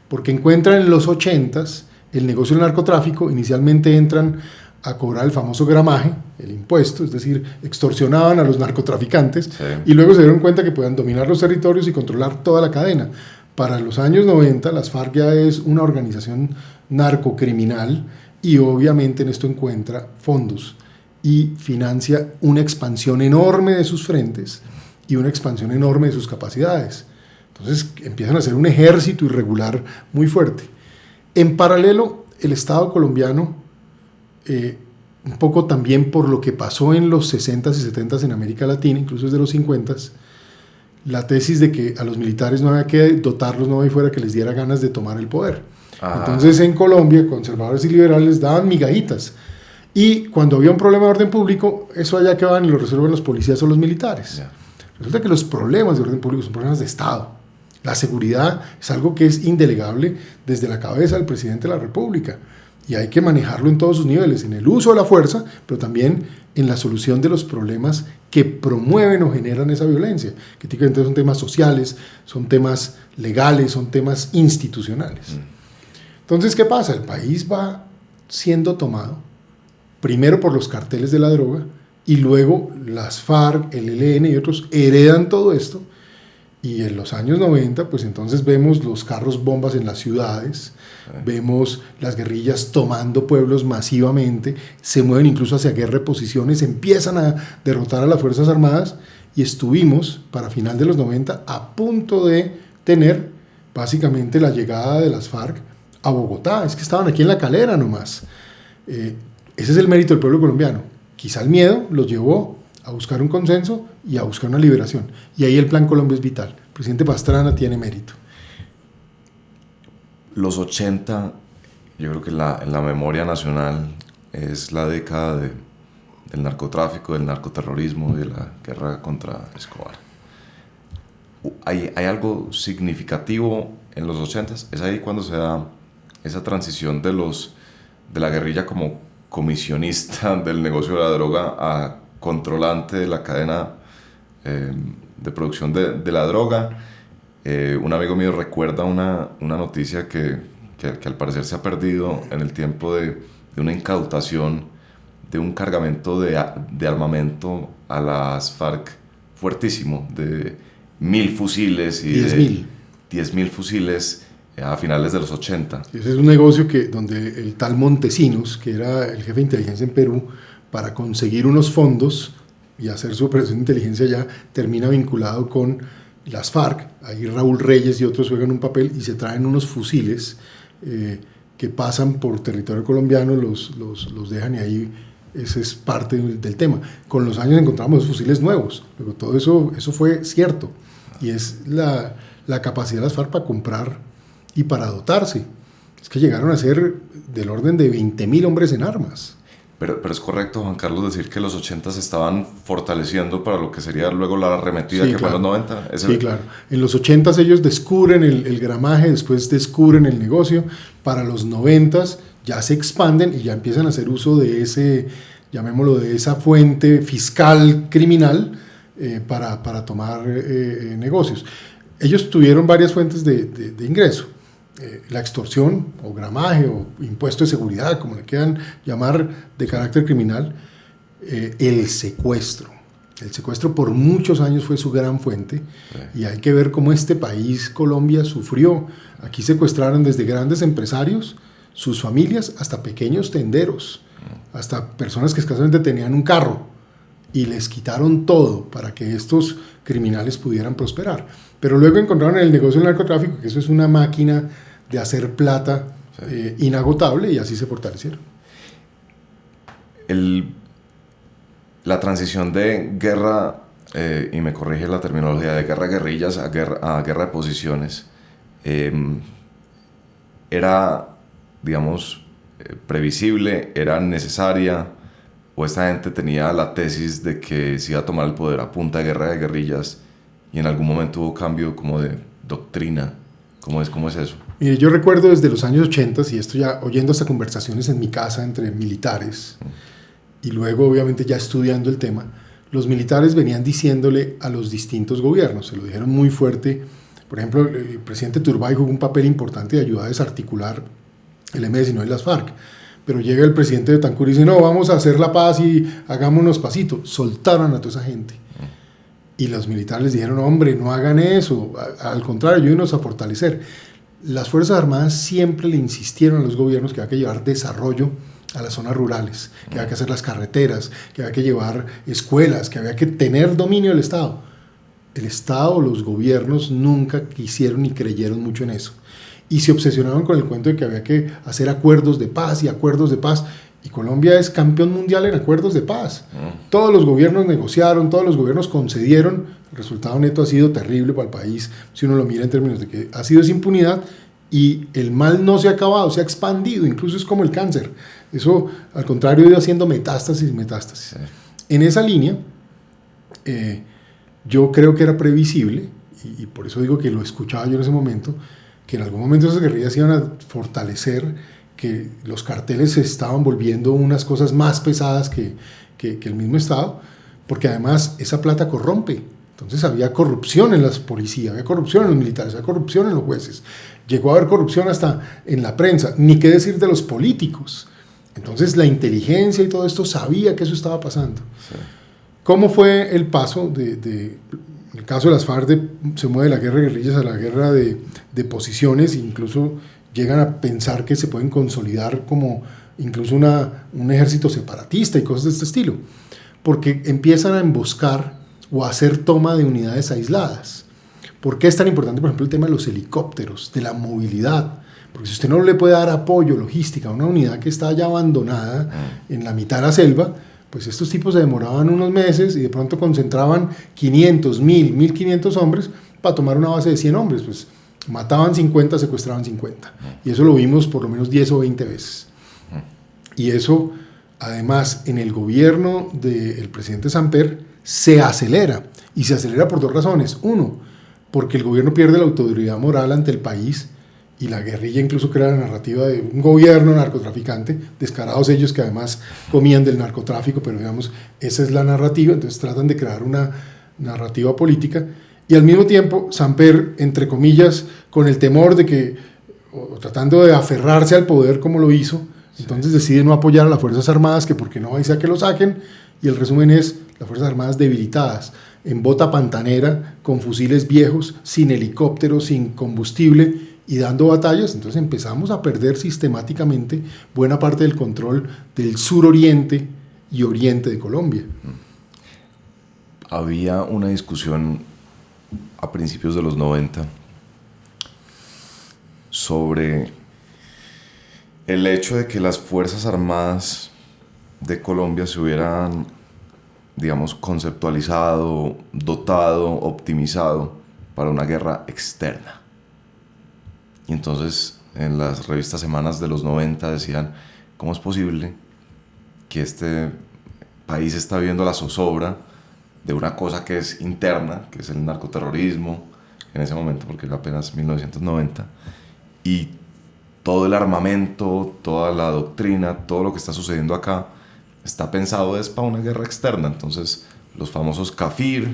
Porque encuentran en los 80s el negocio del narcotráfico. Inicialmente entran a cobrar el famoso gramaje, el impuesto, es decir, extorsionaban a los narcotraficantes, sí, y luego se dieron cuenta que podían dominar los territorios y controlar toda la cadena. Para los años 90, las FARC ya es una organización narcocriminal y obviamente en esto encuentra fondos y financia una expansión enorme de sus frentes y una expansión enorme de sus capacidades. Entonces empiezan a ser un ejército irregular muy fuerte. En paralelo, el Estado colombiano, un poco también por lo que pasó en los 60s y 70s en América Latina, incluso desde los 50s, la tesis de que a los militares no había que dotarlos, no había fuera que les diera ganas de tomar el poder. Entonces en Colombia, conservadores y liberales daban migajitas. Y cuando había un problema de orden público, eso allá que van y lo resuelven los policías o los militares. Yeah. Resulta que los problemas de orden público son problemas de Estado. La seguridad es algo que es indelegable desde la cabeza del presidente de la República. Y hay que manejarlo en todos sus niveles, en el uso de la fuerza, pero también en la solución de los problemas que promueven o generan esa violencia, que típicamente son temas sociales, son temas legales, son temas institucionales. Entonces, ¿qué pasa? El país va siendo tomado, primero por los carteles de la droga, y luego las FARC, el ELN y otros heredan todo esto, y en los años 90, pues entonces vemos los carros bombas en las ciudades, vemos las guerrillas tomando pueblos masivamente, se mueven incluso hacia guerra de posiciones, empiezan a derrotar a las Fuerzas Armadas, y estuvimos, para final de los 90, a punto de tener básicamente la llegada de las FARC a Bogotá. Es que estaban aquí en la Calera nomás. Ese es el mérito del pueblo colombiano. Quizá el miedo los llevó a buscar un consenso y a buscar una liberación. Y ahí el Plan Colombia es vital. El presidente Pastrana tiene mérito. Los 80, yo creo que en la memoria nacional es la década de del narcotráfico, del narcoterrorismo, de la guerra contra Escobar. ¿Hay algo significativo en los 80s? ¿Es ahí cuando se da esa transición de la guerrilla como comisionista del negocio de la droga a controlante de la cadena de producción de la droga? Un amigo mío recuerda una noticia que al parecer se ha perdido en el tiempo de una incautación de un cargamento de armamento a las FARC fuertísimo, de 1.000 fusiles y 10.000 fusiles a finales de los 80. Ese es un negocio donde el tal Montesinos, que era el jefe de inteligencia en Perú, para conseguir unos fondos y hacer su operación de inteligencia allá, termina vinculado con las FARC. Ahí Raúl Reyes y otros juegan un papel y se traen unos fusiles que pasan por territorio colombiano, los dejan y ahí ese es parte del tema. Con los años encontramos fusiles nuevos, pero todo eso fue cierto, y es la capacidad de las FARC para comprar y para dotarse. Es que llegaron a ser del orden de 20.000 hombres en armas. Pero es correcto, Juan Carlos, decir que los 80 se estaban fortaleciendo para lo que sería luego la arremetida, sí, que claro, fue en los 90. Sí, claro. En los 80 ellos descubren el gramaje, después descubren el negocio. Para los 90 ya se expanden y ya empiezan a hacer uso de ese, llamémoslo, de esa fuente fiscal criminal para tomar negocios. Ellos tuvieron varias fuentes de ingreso. La extorsión o gramaje o impuesto de seguridad, como le quieran llamar, de carácter criminal, el secuestro. El secuestro por muchos años fue su gran fuente, y hay que ver cómo este país, Colombia, sufrió. Aquí secuestraron desde grandes empresarios, sus familias, hasta pequeños tenderos, hasta personas que escasamente tenían un carro, y les quitaron todo para que estos criminales pudieran prosperar. Pero luego encontraron en el negocio del narcotráfico que eso es una máquina de hacer plata inagotable, y así se fortalecieron. La transición de guerra, y me corrige la terminología, de guerra de guerrillas a guerra de posiciones, era, digamos, previsible, era necesaria, o esta gente tenía la tesis de que se iba a tomar el poder a punta de guerra de guerrillas y en algún momento hubo cambio como de doctrina. ¿Cómo es eso? Mire, yo recuerdo desde los años 80, y esto ya oyendo hasta conversaciones en mi casa entre militares, y luego obviamente ya estudiando el tema, los militares venían diciéndole a los distintos gobiernos, se lo dijeron muy fuerte. Por ejemplo, el presidente Turbay jugó un papel importante de ayudar a desarticular el M-19 y las FARC, pero llega el presidente de Betancur y dice, no, vamos a hacer la paz y hagámonos pasitos. Soltaron a toda esa gente. Y los militares les dijeron, hombre, no hagan eso, al contrario, ayúdenos a fortalecer. Las Fuerzas Armadas siempre le insistieron a los gobiernos que había que llevar desarrollo a las zonas rurales, que había que hacer las carreteras, que había que llevar escuelas, que había que tener dominio del Estado. El Estado, los gobiernos nunca quisieron ni creyeron mucho en eso. Y se obsesionaron con el cuento de que había que hacer acuerdos de paz y acuerdos de paz. Y Colombia es campeón mundial en acuerdos de paz. Todos los gobiernos negociaron, todos los gobiernos concedieron. El resultado neto ha sido terrible para el país, si uno lo mira en términos de que ha sido esa impunidad, y el mal no se ha acabado, se ha expandido, incluso es como el cáncer. Eso, al contrario, ha ido haciendo metástasis y metástasis. Sí. En esa línea, yo creo que era previsible, y por eso digo que lo escuchaba yo en ese momento, que en algún momento esas guerrillas iban a fortalecer, que los carteles se estaban volviendo unas cosas más pesadas que el mismo Estado, porque además esa plata corrompe. Entonces había corrupción en las policías, había corrupción en los militares, había corrupción en los jueces, llegó a haber corrupción hasta en la prensa, ni qué decir de los políticos. Entonces la inteligencia y todo esto sabía que eso estaba pasando. Sí. ¿Cómo fue el paso en el caso de las FARC, se mueve de la guerra de guerrillas a la guerra de posiciones, incluso llegan a pensar que se pueden consolidar como incluso un ejército separatista y cosas de este estilo, porque empiezan a emboscar o a hacer toma de unidades aisladas. ¿Por qué es tan importante, por ejemplo, el tema de los helicópteros, de la movilidad? Porque si usted no le puede dar apoyo, logística a una unidad que está ya abandonada en la mitad de la selva, pues estos tipos se demoraban unos meses y de pronto concentraban 500, 1000, 1500 hombres para tomar una base de 100 hombres. Pues mataban 50, secuestraban 50. Y eso lo vimos por lo menos 10 o 20 veces. Y eso Además, en el gobierno del presidente Samper se acelera, y se acelera por dos razones. Uno, porque el gobierno pierde la autoridad moral ante el país, y la guerrilla incluso crea la narrativa de un gobierno narcotraficante, descarados ellos que además comían del narcotráfico, pero digamos, esa es la narrativa, entonces tratan de crear una narrativa política, y al mismo tiempo Samper, entre comillas, con el temor de que, o tratando de aferrarse al poder como lo hizo, entonces decide no apoyar a las Fuerzas Armadas, que porque no, ahí sea que lo saquen, y el resumen es las Fuerzas Armadas debilitadas, en bota pantanera, con fusiles viejos, sin helicópteros, sin combustible, y dando batallas. Entonces empezamos a perder sistemáticamente buena parte del control del suroriente y oriente de Colombia. Había una discusión a principios de los 90 sobre el hecho de que las Fuerzas Armadas de Colombia se hubieran, digamos, conceptualizado, dotado, optimizado para una guerra externa. Y entonces en las revistas Semanas de los 90 decían, ¿cómo es posible que este país está viendo la zozobra de una cosa que es interna, que es el narcoterrorismo, en ese momento, porque era apenas 1990, y todo el armamento, toda la doctrina, todo lo que está sucediendo acá, está pensado es para una guerra externa? Entonces los famosos CAFIR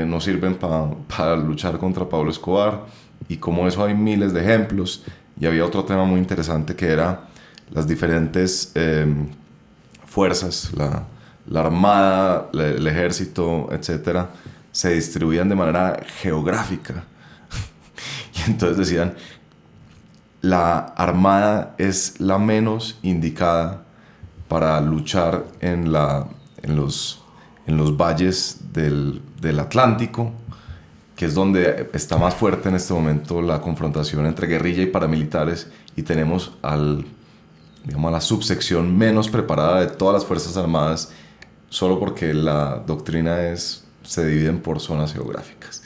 no sirven para luchar contra Pablo Escobar, y como eso hay miles de ejemplos. Y había otro tema muy interesante que era las diferentes fuerzas, la armada, el ejército, etcétera, se distribuían de manera geográfica. Y entonces decían, la armada es la menos indicada para luchar en los valles del Atlántico, que es donde está más fuerte en este momento la confrontación entre guerrilla y paramilitares, y tenemos a la subsección menos preparada de todas las Fuerzas Armadas, solo porque la doctrina se dividen por zonas geográficas.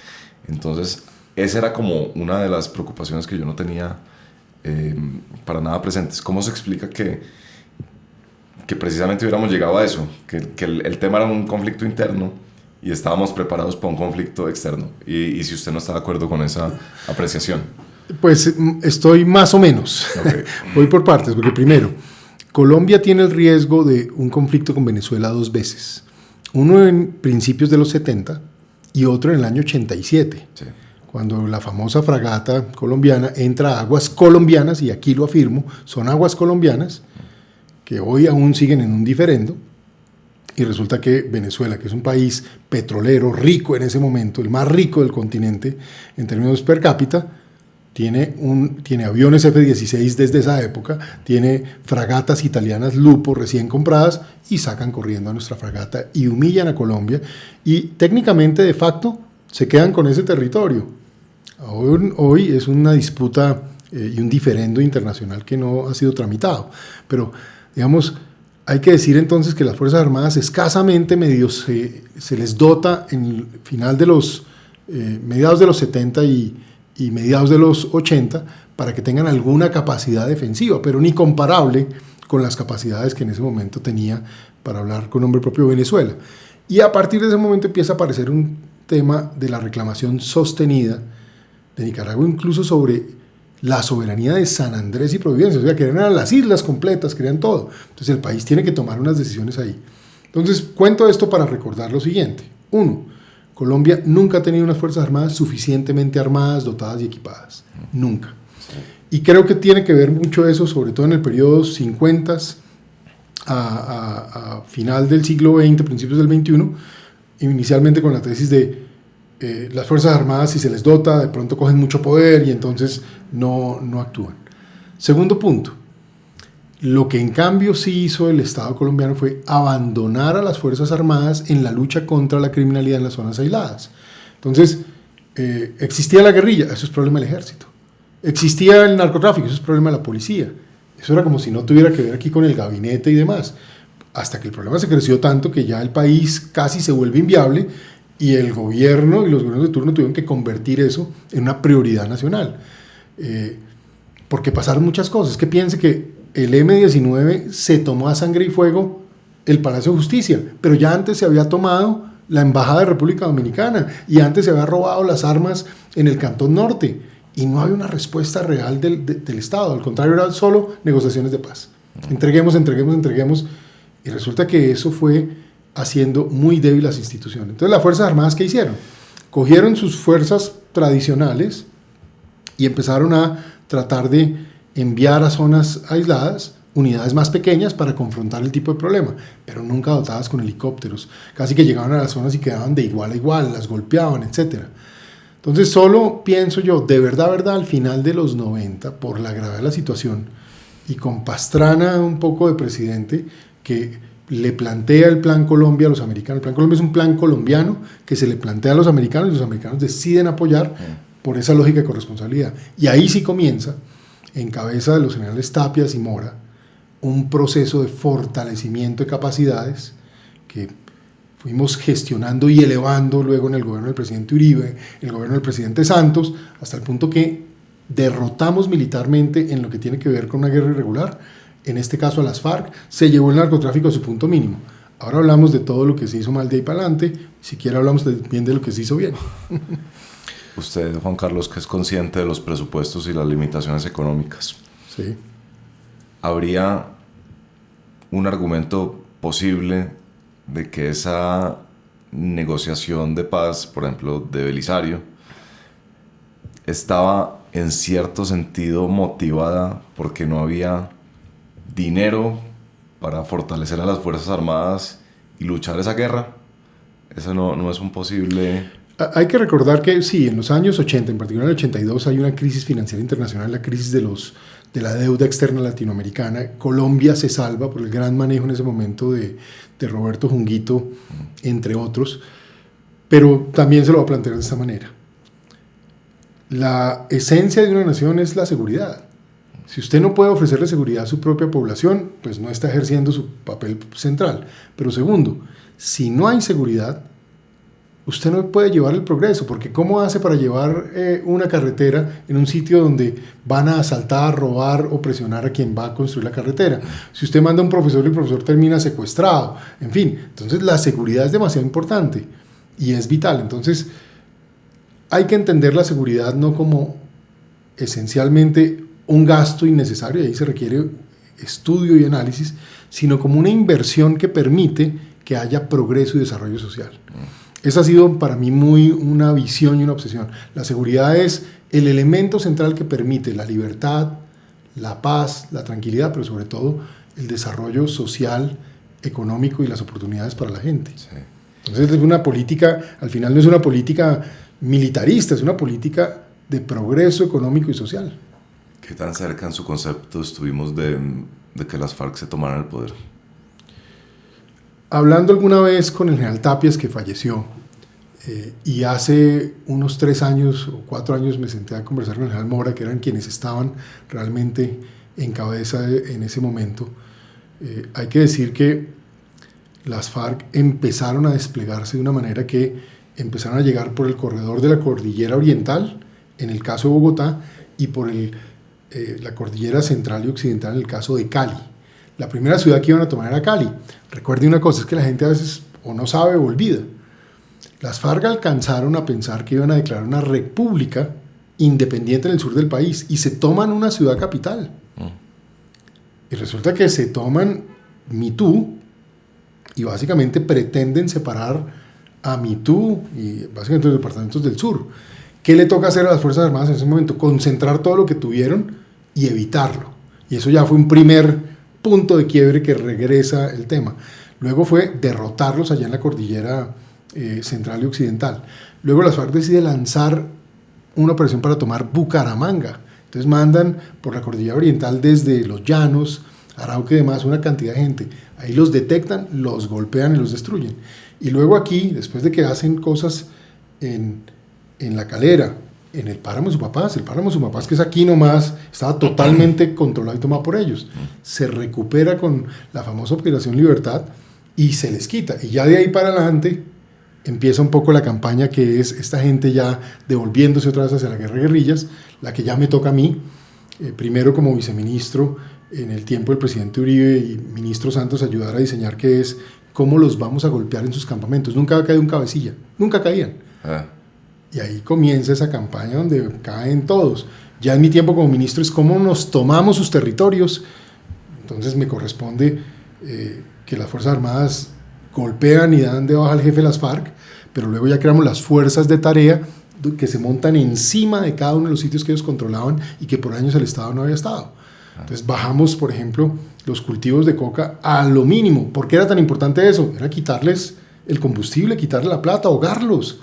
Entonces, esa era como una de las preocupaciones que yo no tenía para nada presentes. ¿Cómo se explica que precisamente hubiéramos llegado a eso? Que el tema era un conflicto interno y estábamos preparados para un conflicto externo. Y si usted no está de acuerdo con esa apreciación. Pues estoy más o menos. Okay. Voy por partes, porque primero, Colombia tiene el riesgo de un conflicto con Venezuela dos veces. Uno en principios de los 70 y otro en el año 87. Sí. Cuando la famosa fragata colombiana entra a aguas colombianas, y aquí lo afirmo, son aguas colombianas, que hoy aún siguen en un diferendo. Y resulta que Venezuela, que es un país petrolero, rico en ese momento, el más rico del continente en términos per cápita, tiene aviones F-16 desde esa época, tiene fragatas italianas Lupo recién compradas, y sacan corriendo a nuestra fragata y humillan a Colombia, y técnicamente, de facto, se quedan con ese territorio. Hoy es una disputa y un diferendo internacional que no ha sido tramitado. Pero, digamos, hay que decir entonces que las Fuerzas Armadas escasamente se les dota en el final de los mediados de los 70 y mediados de los 80 para que tengan alguna capacidad defensiva, pero ni comparable con las capacidades que en ese momento tenía, para hablar con nombre propio, Venezuela. Y a partir de ese momento empieza a aparecer un tema de la reclamación sostenida de Nicaragua, incluso sobre la soberanía de San Andrés y Providencia. O sea, querían las islas completas, querían todo. Entonces el país tiene que tomar unas decisiones ahí. Entonces cuento esto para recordar lo siguiente. Uno, Colombia nunca ha tenido unas Fuerzas Armadas suficientemente armadas, dotadas y equipadas. Nunca. Y creo que tiene que ver mucho eso, sobre todo en el periodo 50 a final del siglo XX, principios del XXI, inicialmente con la tesis de las Fuerzas Armadas, si se les dota, de pronto cogen mucho poder y entonces no actúan. Segundo punto, lo que en cambio sí hizo el Estado colombiano fue abandonar a las Fuerzas Armadas en la lucha contra la criminalidad en las zonas aisladas. Entonces, existía la guerrilla, eso es problema del ejército. Existía el narcotráfico, eso es problema de la policía. Eso era como si no tuviera que ver aquí con el gabinete y demás. Hasta que el problema se creció tanto que ya el país casi se vuelve inviable, y el gobierno y los gobiernos de turno tuvieron que convertir eso en una prioridad nacional. Porque pasaron muchas cosas. Que piense que el M-19 se tomó a sangre y fuego el Palacio de Justicia, pero ya antes se había tomado la Embajada de República Dominicana y antes se había robado las armas en el Cantón Norte y no había una respuesta real del Estado, al contrario, eran solo negociaciones de paz. Entreguemos y resulta que eso fue haciendo muy débil las instituciones. Entonces las Fuerzas Armadas, ¿qué hicieron? Cogieron sus fuerzas tradicionales y empezaron a tratar de enviar a zonas aisladas unidades más pequeñas para confrontar el tipo de problema, pero nunca dotadas con helicópteros. Casi que llegaban a las zonas y quedaban de igual a igual, las golpeaban, etc. Entonces solo pienso yo, de verdad, al final de los 90, por la gravedad de la situación, y con Pastrana un poco de presidente, que le plantea el Plan Colombia a los americanos. El Plan Colombia es un plan colombiano que se le plantea a los americanos y los americanos deciden apoyar por esa lógica de corresponsabilidad. Y ahí sí comienza, en cabeza de los generales Tapias y Mora, un proceso de fortalecimiento de capacidades que fuimos gestionando y elevando luego en el gobierno del presidente Uribe, el gobierno del presidente Santos, hasta el punto que derrotamos militarmente en lo que tiene que ver con una guerra irregular, en este caso a las FARC, se llevó el narcotráfico a su punto mínimo. Ahora hablamos de todo lo que se hizo mal de ahí para adelante, siquiera hablamos bien de lo que se hizo bien. Usted, Juan Carlos, que es consciente de los presupuestos y las limitaciones económicas. Sí. ¿Habría un argumento posible de que esa negociación de paz, por ejemplo, de Belisario, estaba en cierto sentido motivada porque no había dinero para fortalecer a las Fuerzas Armadas y luchar esa guerra? Eso no es un posible... Hay que recordar que sí, en los años 80, en particular en el 82, hay una crisis financiera internacional, la crisis de la deuda externa latinoamericana. Colombia se salva por el gran manejo en ese momento de Roberto Junguito, entre otros, pero también se lo va a plantear de esta manera. La esencia de una nación es la seguridad. Si usted no puede ofrecerle seguridad a su propia población, pues no está ejerciendo su papel central. Pero segundo, si no hay seguridad, usted no puede llevar el progreso, porque ¿cómo hace para llevar una carretera en un sitio donde van a asaltar, robar o presionar a quien va a construir la carretera? Si usted manda a un profesor y el profesor termina secuestrado, en fin, entonces la seguridad es demasiado importante y es vital. Entonces hay que entender la seguridad no como esencialmente un gasto innecesario, y ahí se requiere estudio y análisis, sino como una inversión que permite que haya progreso y desarrollo social. Esa ha sido para mí muy una visión y una obsesión. La seguridad es el elemento central que permite la libertad, la paz, la tranquilidad, pero sobre todo el desarrollo social, económico y las oportunidades para la gente. Sí. Entonces es una política, al final no es una política militarista, es una política de progreso económico y social. ¿Qué tan cerca en su concepto estuvimos de que las FARC se tomaran el poder? Hablando alguna vez con el general Tapias, que falleció, y hace unos 3 años o 4 años me senté a conversar con el general Mora, que eran quienes estaban realmente en cabeza en ese momento, hay que decir que las FARC empezaron a desplegarse de una manera que empezaron a llegar por el corredor de la cordillera oriental, en el caso de Bogotá, y por la cordillera central y occidental en el caso de Cali. La primera ciudad que iban a tomar era Cali. Recuerde una cosa, es que la gente a veces o no sabe o olvida. Las FARC alcanzaron a pensar que iban a declarar una república independiente en el sur del país y se toman una ciudad capital. Y resulta que se toman Mitú y básicamente pretenden separar a Mitú y básicamente los departamentos del sur. ¿Qué le toca hacer a las Fuerzas Armadas en ese momento? Concentrar todo lo que tuvieron y evitarlo. Y eso ya fue un primer punto de quiebre que regresa el tema. Luego fue derrotarlos allá en la cordillera central y occidental. Luego las FARC decide lanzar una operación para tomar Bucaramanga. Entonces mandan por la cordillera oriental desde los llanos, Arauca y demás, una cantidad de gente. Ahí los detectan, los golpean y los destruyen. Y luego aquí, después de que hacen cosas en La Calera, en el páramo de Sumapaz, que es aquí nomás, estaba totalmente controlado y tomado por ellos. Se recupera con la famosa Operación Libertad y se les quita. Y ya de ahí para adelante empieza un poco la campaña, que es esta gente ya devolviéndose otra vez hacia la guerra de guerrillas, la que ya me toca a mí, primero como viceministro en el tiempo del presidente Uribe y ministro Santos ayudar a diseñar, que es cómo los vamos a golpear en sus campamentos. Nunca ha caído un cabecilla, nunca caían. Y ahí comienza esa campaña donde caen todos. Ya en mi tiempo como ministro es cómo nos tomamos sus territorios. Entonces me corresponde que las Fuerzas Armadas golpean y dan de baja al jefe de las FARC, pero luego ya creamos las fuerzas de tarea que se montan encima de cada uno de los sitios que ellos controlaban y que por años el Estado no había estado. Entonces bajamos, por ejemplo, los cultivos de coca a lo mínimo. ¿Por qué era tan importante eso? Era quitarles el combustible, quitarles la plata, ahogarlos.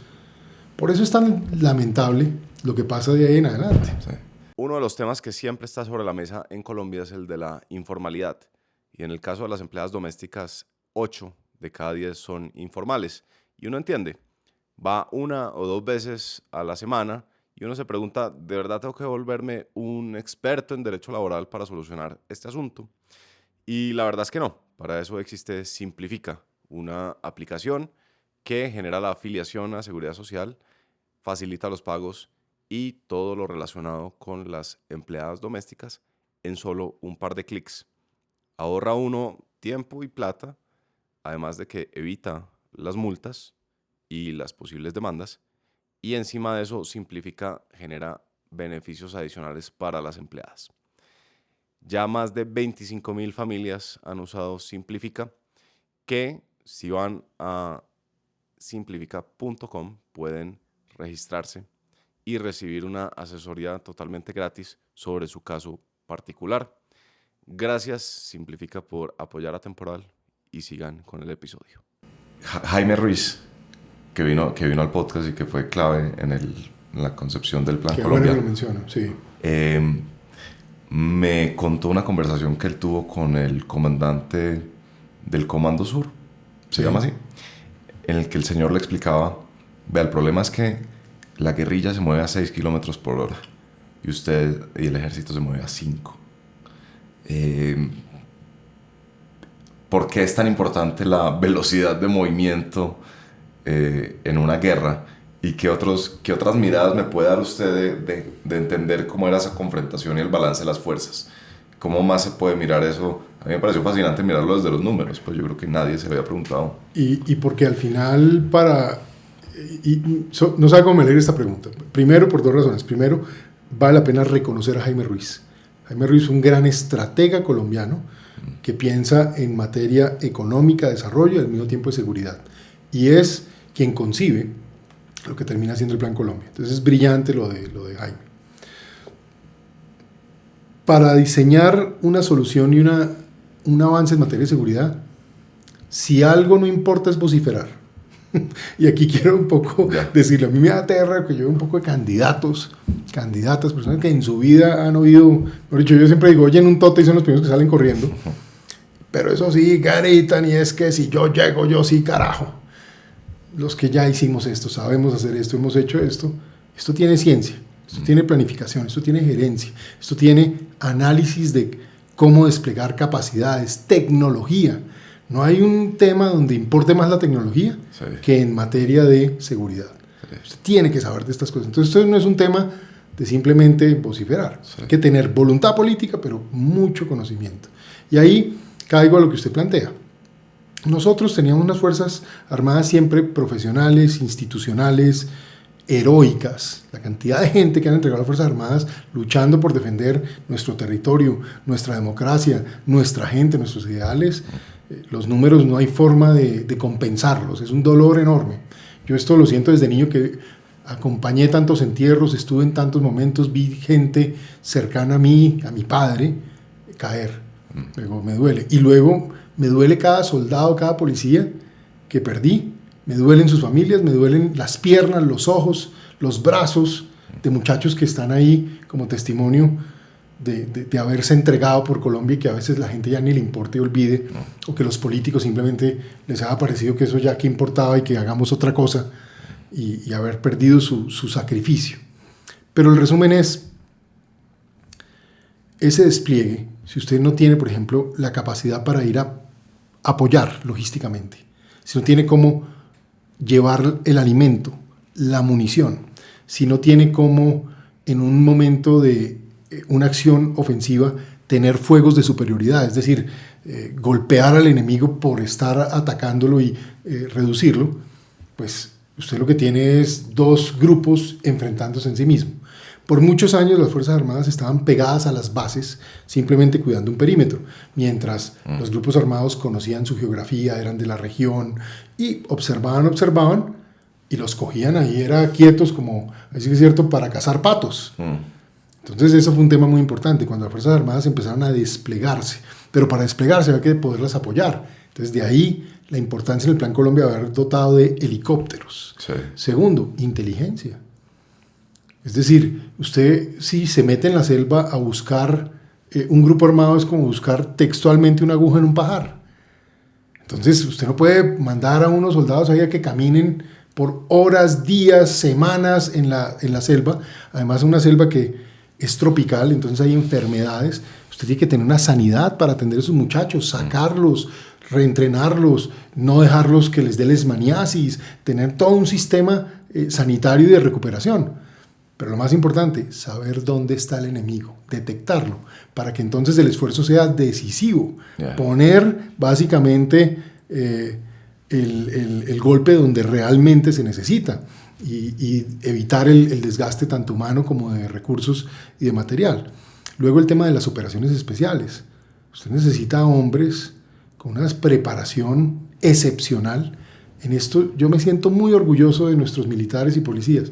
Por eso es tan lamentable lo que pasa de ahí en adelante. Sí. Uno de los temas que siempre está sobre la mesa en Colombia es el de la informalidad. Y en el caso de las empleadas domésticas, 8 de cada 10 son informales. Y uno entiende, va 1 o 2 veces a la semana y uno se pregunta, ¿de verdad tengo que volverme un experto en derecho laboral para solucionar este asunto? Y la verdad es que no. Para eso existe Simplifica, una aplicación que genera la afiliación a Seguridad Social, facilita los pagos y todo lo relacionado con las empleadas domésticas en solo un par de clics. Ahorra uno tiempo y plata, además de que evita las multas y las posibles demandas, y encima de eso Simplifica genera beneficios adicionales para las empleadas. Ya más de 25,000 familias han usado Simplifica, que si van a simplifica.com pueden registrarse y recibir una asesoría totalmente gratis sobre su caso particular. Gracias Simplifica por apoyar a Temporal y sigan con el episodio. Jaime Ruiz, que vino al podcast y que fue clave en la concepción del Plan Colombia. Bueno que lo menciono, sí. Me contó una conversación que él tuvo con el comandante del Comando Sur, se llama así, en el que el señor le explicaba, vea, el problema es que la guerrilla se mueve a 6 kilómetros por hora y usted y el ejército se mueve a 5. ¿Por qué es tan importante la velocidad de movimiento en una guerra? ¿Y qué otras miradas me puede dar usted de entender cómo era esa confrontación y el balance de las fuerzas? ¿Cómo más se puede mirar eso? A mí me pareció fascinante mirarlo desde los números, pues yo creo que nadie se había preguntado. Y porque al final no sabe cómo me alegra esta pregunta. Primero, por 2 razones. Primero, vale la pena reconocer a Jaime Ruiz. Jaime Ruiz es un gran estratega colombiano que piensa en materia económica, desarrollo y al mismo tiempo de seguridad. Y es quien concibe lo que termina siendo el Plan Colombia. Entonces es brillante lo de Jaime. Para diseñar una solución y un avance en materia de seguridad, si algo no importa es vociferar. Y aquí quiero un poco decirlo. A mí me da terror que yo veo un poco de candidatas, personas que en su vida han oído, por dicho, yo siempre digo, oyen un tote y son los primeros que salen corriendo. Pero eso sí, gritan y es que si yo llego, yo sí, carajo. Los que ya hicimos esto, sabemos hacer esto, hemos hecho esto tiene ciencia, esto tiene planificación, esto tiene gerencia, esto tiene análisis de cómo desplegar capacidades, tecnología. No hay un tema donde importe más la tecnología que en materia de seguridad. Usted tiene que saber de estas cosas. Entonces esto no es un tema de simplemente vociferar. Hay que tener voluntad política, pero mucho conocimiento. Y ahí caigo a lo que usted plantea. Nosotros teníamos unas Fuerzas Armadas siempre profesionales, institucionales, heroicas. La cantidad de gente que han entregado a las Fuerzas Armadas luchando por defender nuestro territorio, nuestra democracia, nuestra gente, nuestros ideales, los números no hay forma de compensarlos. Es un dolor enorme. Yo esto lo siento desde niño, que acompañé tantos entierros, estuve en tantos momentos, vi gente cercana a mí, a mi padre, caer. Luego me duele. Y luego me duele cada soldado, cada policía que perdí. Me duelen sus familias, me duelen las piernas, los ojos, los brazos de muchachos que están ahí como testimonio de haberse entregado por Colombia y que a veces la gente ya ni le importa y olvide, o que los políticos simplemente les haya parecido que eso ya que importaba y que hagamos otra cosa y haber perdido su sacrificio. Pero el resumen es, ese despliegue, si usted no tiene, por ejemplo, la capacidad para ir a apoyar logísticamente, si no tiene cómo llevar el alimento, la munición, si no tiene cómo en un momento de una acción ofensiva tener fuegos de superioridad, es decir, golpear al enemigo por estar atacándolo y reducirlo, pues usted lo que tiene es dos grupos enfrentándose en sí mismo. Por muchos años las Fuerzas Armadas estaban pegadas a las bases, simplemente cuidando un perímetro, mientras los grupos armados conocían su geografía, eran de la región y observaban y los cogían ahí, era quietos como, así que es cierto, para cazar patos. Entonces eso fue un tema muy importante, cuando las Fuerzas Armadas empezaron a desplegarse, pero para desplegarse había que poderlas apoyar. Entonces de ahí la importancia en el Plan Colombia de haber dotado de helicópteros. Sí. Segundo, inteligencia. Es decir, usted si se mete en la selva a buscar un grupo armado es como buscar textualmente una aguja en un pajar. Entonces usted no puede mandar a unos soldados ahí a que caminen por horas, días, semanas en la selva. Además una selva que es tropical, entonces hay enfermedades. Usted tiene que tener una sanidad para atender a esos muchachos, sacarlos, reentrenarlos, no dejarlos que les dé leishmaniasis, tener todo un sistema sanitario y de recuperación. Pero lo más importante, saber dónde está el enemigo, detectarlo, para que entonces el esfuerzo sea decisivo. Yeah. Poner básicamente el golpe donde realmente se necesita y evitar el desgaste tanto humano como de recursos y de material. Luego el tema de las operaciones especiales. Usted necesita hombres con una preparación excepcional. En esto yo me siento muy orgulloso de nuestros militares y policías.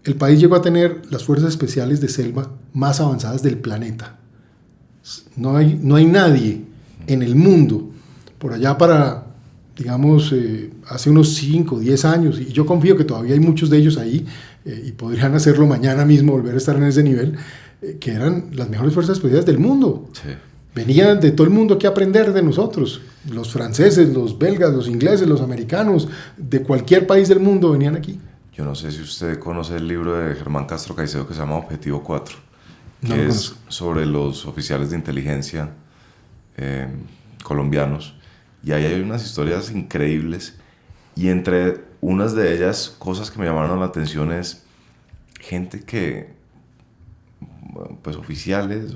El país llegó a tener las fuerzas especiales de selva más avanzadas del planeta. No hay nadie en el mundo, por allá para, digamos, hace unos 5 o 10 años, y yo confío que todavía hay muchos de ellos ahí, y podrían hacerlo mañana mismo, volver a estar en ese nivel, que eran las mejores fuerzas especiales del mundo. Sí. Venían de todo el mundo aquí a aprender de nosotros. Los franceses, los belgas, los ingleses, los americanos, de cualquier país del mundo venían aquí. Yo no sé si usted conoce el libro de Germán Castro Caicedo que se llama Objetivo 4, que es sobre los oficiales de inteligencia colombianos. Y ahí hay unas historias increíbles. Y entre unas de ellas, cosas que me llamaron la atención es gente que, pues oficiales,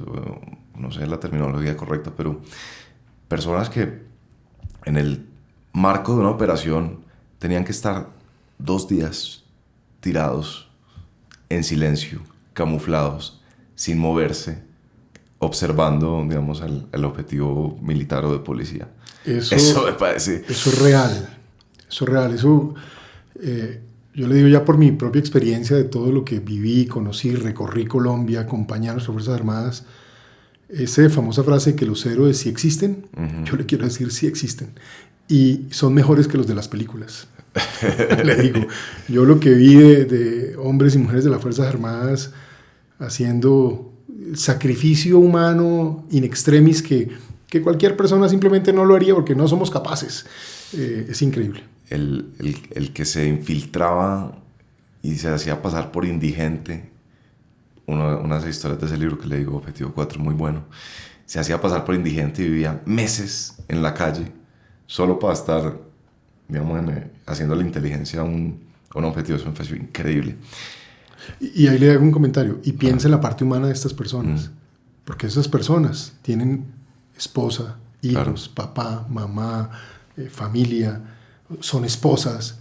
no sé la terminología correcta, pero personas que en el marco de una operación tenían que estar 2 días tirados en silencio, camuflados, sin moverse, observando, digamos, el objetivo militar o de policía. Eso me parece... Eso es real. Eso es real. Eso, yo le digo ya por mi propia experiencia de todo lo que viví, conocí, recorrí Colombia, acompañé a nuestras Fuerzas Armadas. Esa famosa frase que los héroes sí existen, yo le quiero decir sí existen. Y son mejores que los de las películas. Le digo, yo lo que vi de hombres y mujeres de las Fuerzas Armadas haciendo sacrificio humano in extremis que cualquier persona simplemente no lo haría porque no somos capaces. Es increíble. El que se infiltraba y se hacía pasar por indigente, una de las historias de ese libro que le digo, Objetivo 4, muy bueno, se hacía pasar por indigente y vivía meses en la calle solo para estar, digamos, haciendo la inteligencia a un objetivo. Eso me pareció increíble. Y ahí le hago un comentario. Y piensa en la parte humana de estas personas. Porque esas personas tienen esposa, hijos, papá, mamá, familia, son esposas.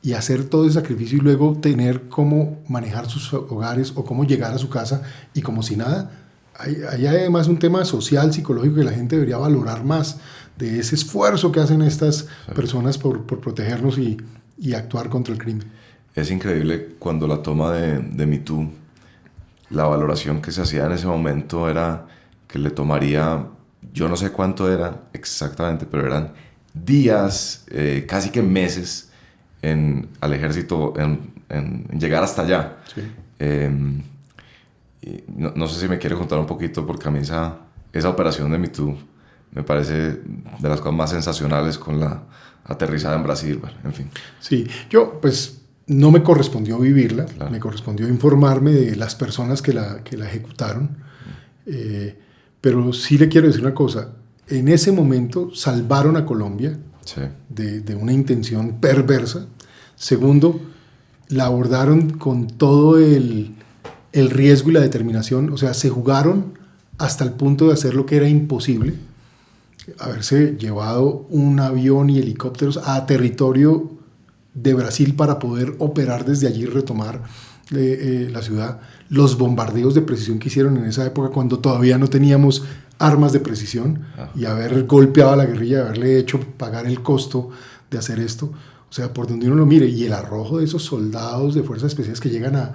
Y hacer todo ese sacrificio y luego tener cómo manejar sus hogares o cómo llegar a su casa y como si nada. Hay además un tema social, psicológico que la gente debería valorar más de ese esfuerzo que hacen estas personas por protegernos y actuar contra el crimen. Es increíble cuando la toma de Me Too, la valoración que se hacía en ese momento era que le tomaría, yo no sé cuánto era exactamente, pero eran días, casi que meses al ejército en llegar hasta allá. Sí. No sé si me quiere contar un poquito, porque a mí esa operación de Me Too me parece de las cosas más sensacionales con la aterrizada en Brasil, en fin. Sí, yo pues no me correspondió vivirla, claro. Me correspondió informarme de las personas que la ejecutaron, pero sí le quiero decir una cosa, en ese momento salvaron a Colombia sí. de una intención perversa. Segundo, la abordaron con todo el riesgo y la determinación, o sea, se jugaron hasta el punto de hacer lo que era imposible, haberse llevado un avión y helicópteros a territorio de Brasil para poder operar desde allí y retomar la ciudad. Los bombardeos de precisión que hicieron en esa época cuando todavía no teníamos armas de precisión, y haber golpeado a la guerrilla, haberle hecho pagar el costo de hacer esto. O sea, por donde uno lo mire, y el arrojo de esos soldados de fuerzas especiales que llegan a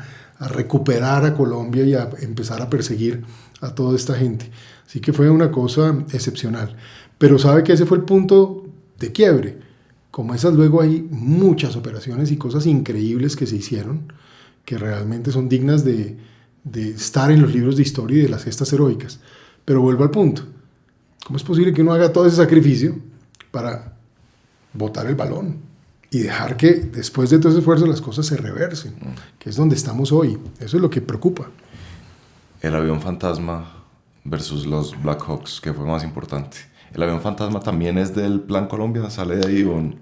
recuperar a Colombia y a empezar a perseguir a toda esta gente. Así que fue una cosa excepcional. Pero sabe que ese fue el punto de quiebre. Como esas, luego hay muchas operaciones y cosas increíbles que se hicieron, que realmente son dignas de estar en los libros de historia y de las gestas heroicas. Pero vuelvo al punto. ¿Cómo es posible que uno haga todo ese sacrificio para botar el balón y dejar que después de todo ese esfuerzo las cosas se reversen? Que es donde estamos hoy. Eso es lo que preocupa. El avión fantasma versus los Black Hawks, ¿qué fue más importante? ¿El avión fantasma también es del Plan Colombia? ¿Sale de ahí o...?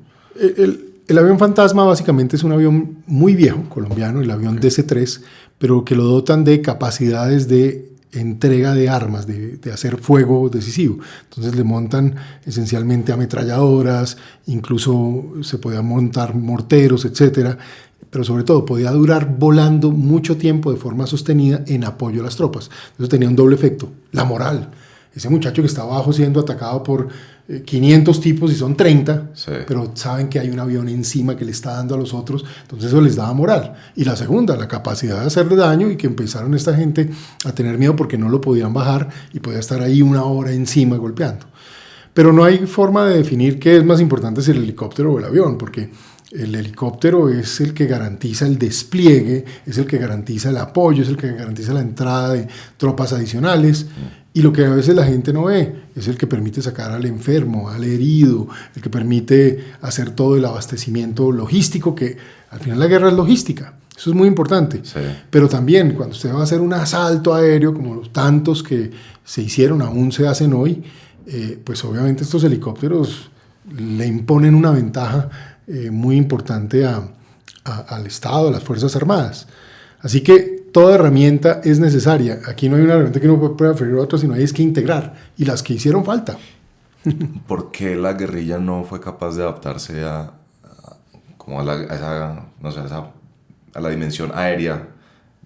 El avión fantasma básicamente es un avión muy viejo, colombiano, el avión DC-3, pero que lo dotan de capacidades de entrega de armas, de hacer fuego decisivo. Entonces le montan esencialmente ametralladoras, incluso se podían montar morteros, etcétera, pero sobre todo podía durar volando mucho tiempo de forma sostenida en apoyo a las tropas. Eso tenía un doble efecto, la moral. Ese muchacho que está abajo siendo atacado por 500 tipos y son 30, sí, pero saben que hay un avión encima que le está dando a los otros, entonces eso les daba moral. Y la segunda, la capacidad de hacerle daño, y que empezaron esta gente a tener miedo porque no lo podían bajar y podía estar ahí una hora encima golpeando. Pero no hay forma de definir qué es más importante, si el helicóptero o el avión, porque el helicóptero es el que garantiza el despliegue, es el que garantiza el apoyo, es el que garantiza la entrada de tropas adicionales. Y lo que a veces la gente no ve es el que permite sacar al enfermo, al herido, el que permite hacer todo el abastecimiento logístico, que al final la guerra es logística. Eso es muy importante. Sí. Pero también cuando usted va a hacer un asalto aéreo, como los tantos que se hicieron, aún se hacen hoy, pues obviamente estos helicópteros le imponen una ventaja muy importante al Estado, a las Fuerzas Armadas. Así que toda herramienta es necesaria. Aquí no hay una herramienta que uno pueda preferir a otra, sino hay que integrar, y las que hicieron falta. ¿Por qué la guerrilla no fue capaz de adaptarse a la dimensión aérea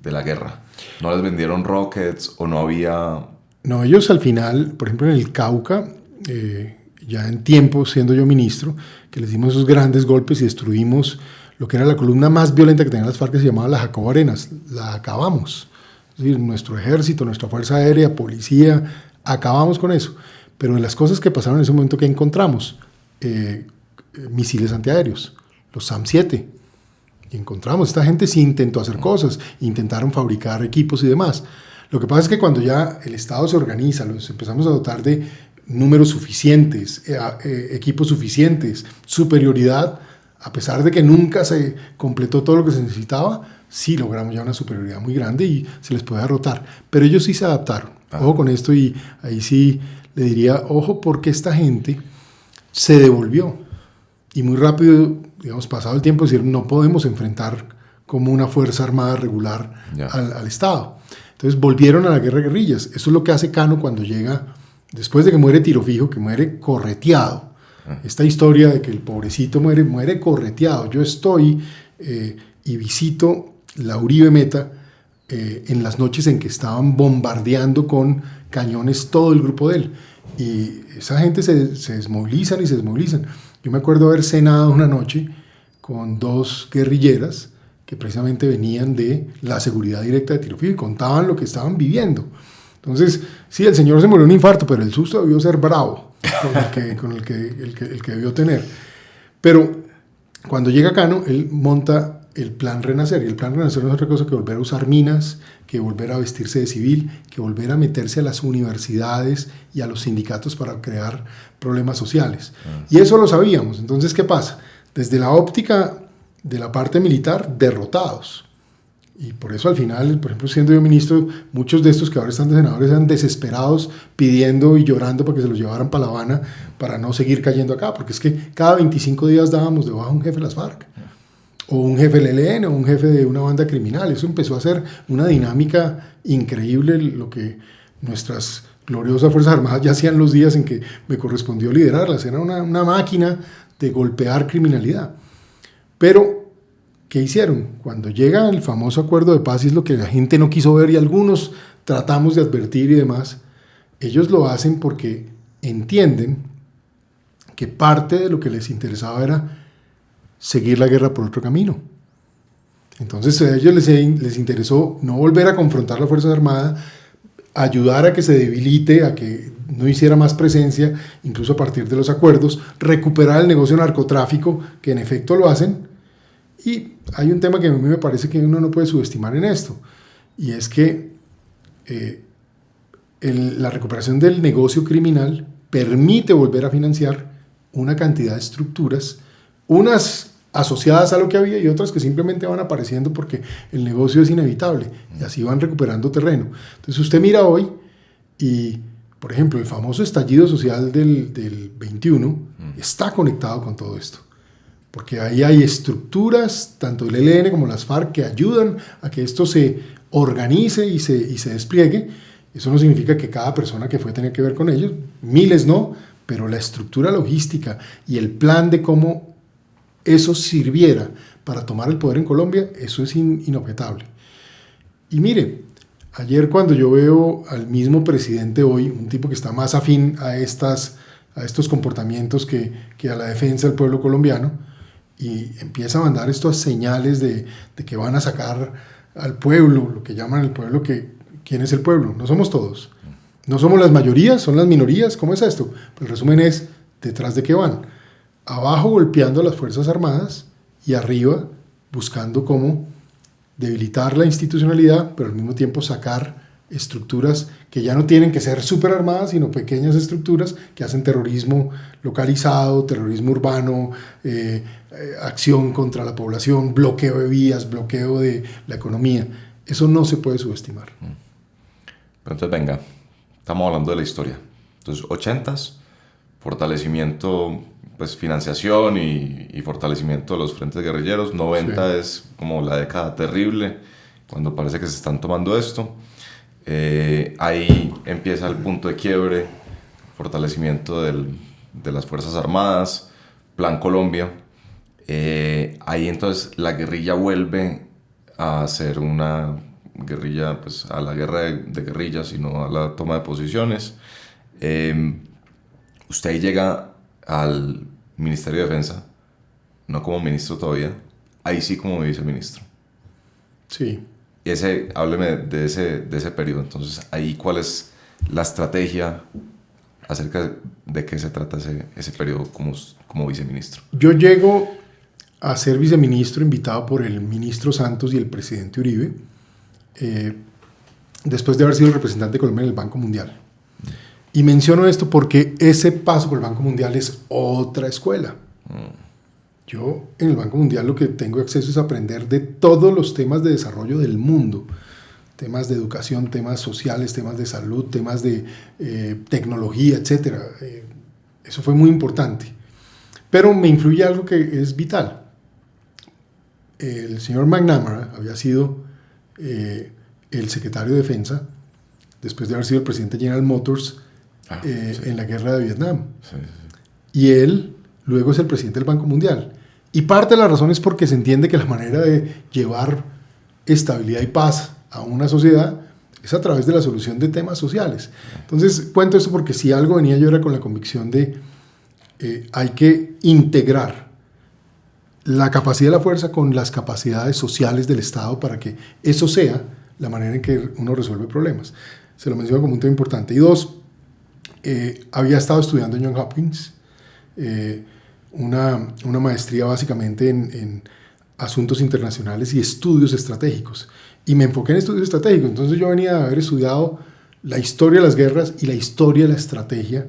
de la guerra? ¿No les vendieron rockets o no había...? No, ellos al final, por ejemplo en el Cauca, ya en tiempo siendo yo ministro, que les dimos esos grandes golpes y destruimos lo que era la columna más violenta que tenían las FARC, que se llamaba la Jacobo Arenas. La acabamos. Es decir, nuestro ejército, nuestra fuerza aérea, policía, acabamos con eso. Pero de las cosas que pasaron en ese momento, ¿qué encontramos? Misiles antiaéreos, los SAM-7. Y encontramos, esta gente sí intentó hacer cosas, intentaron fabricar equipos y demás. Lo que pasa es que cuando ya el Estado se organiza, los empezamos a dotar de números suficientes, equipos suficientes, superioridad, a pesar de que nunca se completó todo lo que se necesitaba, sí logramos ya una superioridad muy grande y se les puede derrotar. Pero ellos sí se adaptaron. Ojo con esto, y ahí sí le diría, ojo, porque esta gente se devolvió. Y muy rápido, digamos, pasado el tiempo, decir, no podemos enfrentar como una fuerza armada regular al Estado. Entonces volvieron a la guerra de guerrillas. Eso es lo que hace Cano cuando llega, después de que muere Tiro Fijo, que muere correteado. Esta historia de que el pobrecito muere correteado. Yo estoy y visito la Uribe Meta en las noches en que estaban bombardeando con cañones todo el grupo de él. Y esa gente se desmovilizan y se desmovilizan. Yo me acuerdo haber cenado una noche con dos guerrilleras que precisamente venían de la seguridad directa de Tiro Fijo y contaban lo que estaban viviendo. Entonces, sí, el señor se murió de un infarto, pero el susto debió ser bravo con el que debió tener. Pero cuando llega Cano, él monta el Plan Renacer, y el Plan Renacer no es otra cosa que volver a usar minas, que volver a vestirse de civil, que volver a meterse a las universidades y a los sindicatos para crear problemas sociales. Y eso lo sabíamos. Entonces, ¿qué pasa? Desde la óptica de la parte militar, derrotados. Y por eso al final, por ejemplo, siendo yo ministro, muchos de estos que ahora están de senadores eran desesperados pidiendo y llorando para que se los llevaran para La Habana para no seguir cayendo acá, porque es que cada 25 días dábamos de baja a un jefe de las FARC, o un jefe del ELN, o un jefe de una banda criminal. Eso empezó a ser una dinámica increíble, lo que nuestras gloriosas Fuerzas Armadas ya hacían los días en que me correspondió liderarlas. Era una máquina de golpear criminalidad. Pero, ¿qué hicieron? Cuando llega el famoso acuerdo de paz, y es lo que la gente no quiso ver y algunos tratamos de advertir y demás, ellos lo hacen porque entienden que parte de lo que les interesaba era seguir la guerra por otro camino. Entonces a ellos les interesó no volver a confrontar las Fuerzas Armadas, ayudar a que se debilite, a que no hiciera más presencia, incluso a partir de los acuerdos, recuperar el negocio narcotráfico, que en efecto lo hacen. Y hay un tema que a mí me parece que uno no puede subestimar en esto, y es que la recuperación del negocio criminal permite volver a financiar una cantidad de estructuras, unas asociadas a lo que había y otras que simplemente van apareciendo porque el negocio es inevitable y así van recuperando terreno. Entonces usted mira hoy y, por ejemplo, el famoso estallido social del 21 está conectado con todo esto, porque ahí hay estructuras, tanto el ELN como las FARC, que ayudan a que esto se organice y se despliegue. Eso no significa que cada persona que fue tenga que ver con ellos, miles no, pero la estructura logística y el plan de cómo eso sirviera para tomar el poder en Colombia, eso es inobjetable. Y mire, ayer cuando yo veo al mismo presidente hoy, un tipo que está más afín a estos comportamientos que a la defensa del pueblo colombiano, y empieza a mandar estas señales de que van a sacar al pueblo, lo que llaman el pueblo, ¿quién es el pueblo? No somos todos. No somos las mayorías, son las minorías. ¿Cómo es esto? Pues el resumen es, ¿detrás de qué van? Abajo golpeando a las Fuerzas Armadas y arriba buscando cómo debilitar la institucionalidad, pero al mismo tiempo sacar estructuras que ya no tienen que ser súper armadas, sino pequeñas estructuras que hacen terrorismo localizado, terrorismo urbano, acción contra la población, bloqueo de vías, bloqueo de la economía. Eso no se puede subestimar. Pero entonces venga, estamos hablando de la historia. Entonces, 80s, fortalecimiento, pues financiación y fortalecimiento de los frentes guerrilleros. 90 sí. Es como la década terrible, cuando parece que se están tomando esto. Ahí empieza el punto de quiebre, fortalecimiento de las Fuerzas Armadas, Plan Colombia. Ahí entonces la guerrilla vuelve a ser una guerrilla, pues a la guerra de guerrillas, sino a la toma de posiciones. Usted ahí llega al Ministerio de Defensa, no como ministro todavía, ahí sí como viceministro. Sí. Hábleme de ese periodo. Entonces, ahí, ¿cuál es la estrategia acerca de qué se trata ese periodo como viceministro? Yo llego a ser viceministro invitado por el ministro Santos y el presidente Uribe, después de haber sido el representante de Colombia en el Banco Mundial. Y menciono esto porque ese paso por el Banco Mundial es otra escuela. Yo en el Banco Mundial lo que tengo acceso es aprender de todos los temas de desarrollo del mundo, temas de educación, temas sociales, temas de salud, temas de tecnología, etc. Eso fue muy importante. Pero me influye algo que es vital. El señor McNamara había sido el secretario de Defensa después de haber sido el presidente de General Motors sí. En la guerra de Vietnam. Sí. Y él luego es el presidente del Banco Mundial. Y parte de la razón es porque se entiende que la manera de llevar estabilidad y paz a una sociedad es a través de la solución de temas sociales. Entonces, cuento esto porque si algo venía yo era con la convicción de hay que integrar la capacidad de la fuerza con las capacidades sociales del Estado para que eso sea la manera en que uno resuelve problemas. Se lo menciono como un tema importante. Y dos, había estado estudiando en Johns Hopkins, una maestría básicamente en asuntos internacionales y estudios estratégicos. Y me enfoqué en estudios estratégicos. Entonces yo venía de haber estudiado la historia de las guerras y la historia de la estrategia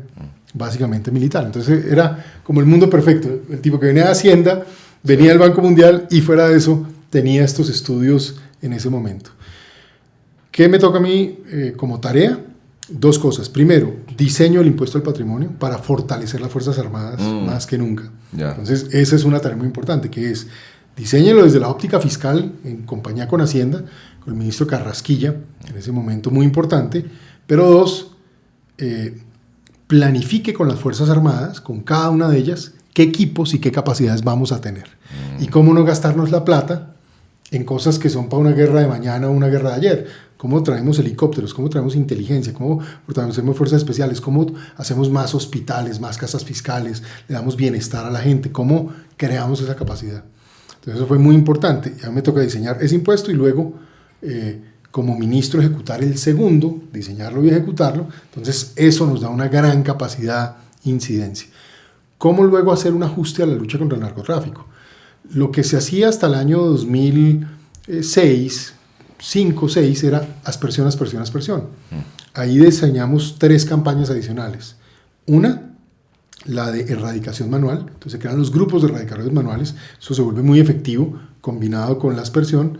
básicamente militar. Entonces era como el mundo perfecto. El tipo que venía de Hacienda, venía del Banco Mundial y fuera de eso tenía estos estudios en ese momento. ¿Qué me toca a mí como tarea? Dos cosas. Primero, diseño del impuesto al patrimonio para fortalecer las Fuerzas Armadas más que nunca. Yeah. Entonces, esa es una tarea muy importante, que es diseñarlo desde la óptica fiscal, en compañía con Hacienda, con el ministro Carrasquilla, en ese momento muy importante, Pero dos, planifique con las Fuerzas Armadas, con cada una de ellas, qué equipos y qué capacidades vamos a tener. Y cómo no gastarnos la plata en cosas que son para una guerra de mañana o una guerra de ayer. Cómo traemos helicópteros, cómo traemos inteligencia, cómo traemos fuerzas especiales, cómo hacemos más hospitales, más casas fiscales, le damos bienestar a la gente, cómo creamos esa capacidad. Entonces eso fue muy importante. A mí me toca diseñar ese impuesto y luego, como ministro, ejecutar el segundo, diseñarlo y ejecutarlo. Entonces eso nos da una gran capacidad de incidencia. ¿Cómo luego hacer un ajuste a la lucha contra el narcotráfico? Lo que se hacía hasta el año 2006, 5, 6, era aspersión, aspersión, aspersión. Ahí diseñamos 3 campañas adicionales. Una, la de erradicación manual. Entonces se crean los grupos de erradicadores manuales. Eso se vuelve muy efectivo combinado con la aspersión.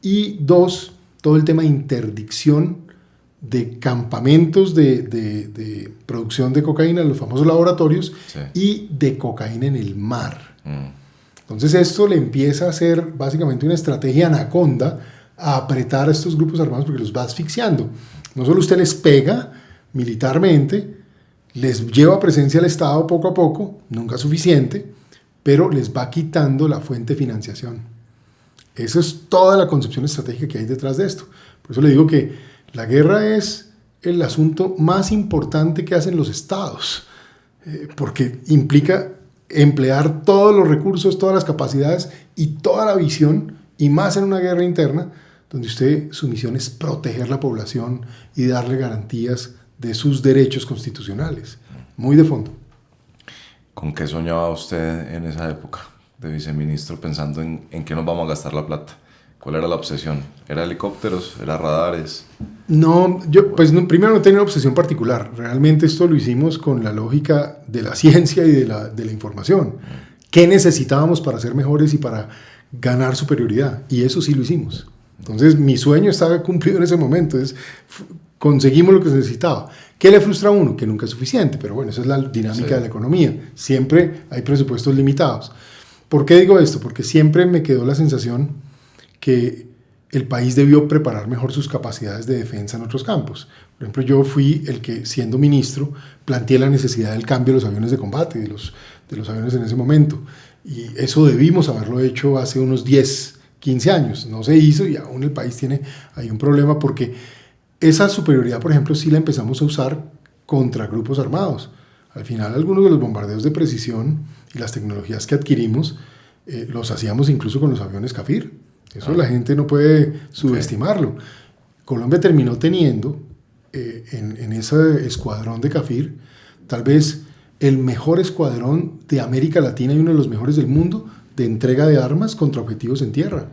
Y 2, todo el tema de interdicción de campamentos de producción de cocaína, los famosos laboratorios, sí, y de cocaína en el mar. Entonces esto le empieza a ser básicamente una estrategia anaconda a apretar a estos grupos armados porque los va asfixiando. No solo usted les pega militarmente, les lleva presencia al Estado poco a poco, nunca suficiente, pero les va quitando la fuente de financiación. Esa es toda la concepción estratégica que hay detrás de esto. Por eso le digo que la guerra es el asunto más importante que hacen los estados, porque implica emplear todos los recursos, todas las capacidades y toda la visión, y más en una guerra interna, donde su misión es proteger la población y darle garantías de sus derechos constitucionales. Muy de fondo. ¿Con qué soñaba usted en esa época de viceministro pensando en qué nos vamos a gastar la plata? ¿Cuál era la obsesión? ¿Era helicópteros? ¿Era radares? No, primero no tenía una obsesión particular. Realmente esto lo hicimos con la lógica de la ciencia y de la información. ¿Qué necesitábamos para ser mejores y para ganar superioridad? Y eso sí lo hicimos. Entonces mi sueño estaba cumplido en ese momento. Entonces, conseguimos lo que se necesitaba. ¿Qué le frustra a uno? Que nunca es suficiente. Pero bueno, esa es la dinámica de la economía. Siempre hay presupuestos limitados. ¿Por qué digo esto? Porque siempre me quedó la sensación que el país debió preparar mejor sus capacidades de defensa en otros campos. Por ejemplo, yo fui el que, siendo ministro, planteé la necesidad del cambio de los aviones de combate, de los aviones en ese momento. Y eso debimos haberlo hecho hace unos 10, 15 años. No se hizo y aún el país tiene ahí un problema porque esa superioridad, por ejemplo, sí la empezamos a usar contra grupos armados. Al final, algunos de los bombardeos de precisión y las tecnologías que adquirimos los hacíamos incluso con los aviones Kafir. Eso la gente no puede subestimarlo. Colombia terminó teniendo en ese escuadrón de Kafir tal vez el mejor escuadrón de América Latina y uno de los mejores del mundo de entrega de armas contra objetivos en tierra.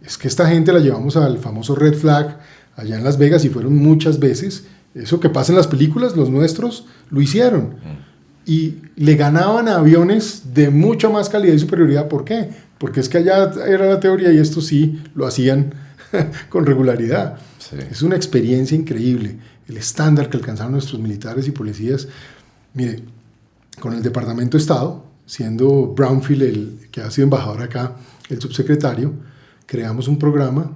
Es que esta gente la llevamos al famoso Red Flag allá en Las Vegas y fueron muchas veces. Eso que pasa en las películas, los nuestros lo hicieron. Y le ganaban a aviones de mucha más calidad y superioridad. ¿Por qué? Porque es que allá era la teoría y esto sí lo hacían con regularidad. Sí. Es una experiencia increíble. El estándar que alcanzaron nuestros militares y policías. Mire, con el Departamento de Estado, siendo Brownfield el que ha sido embajador acá, el subsecretario, creamos un programa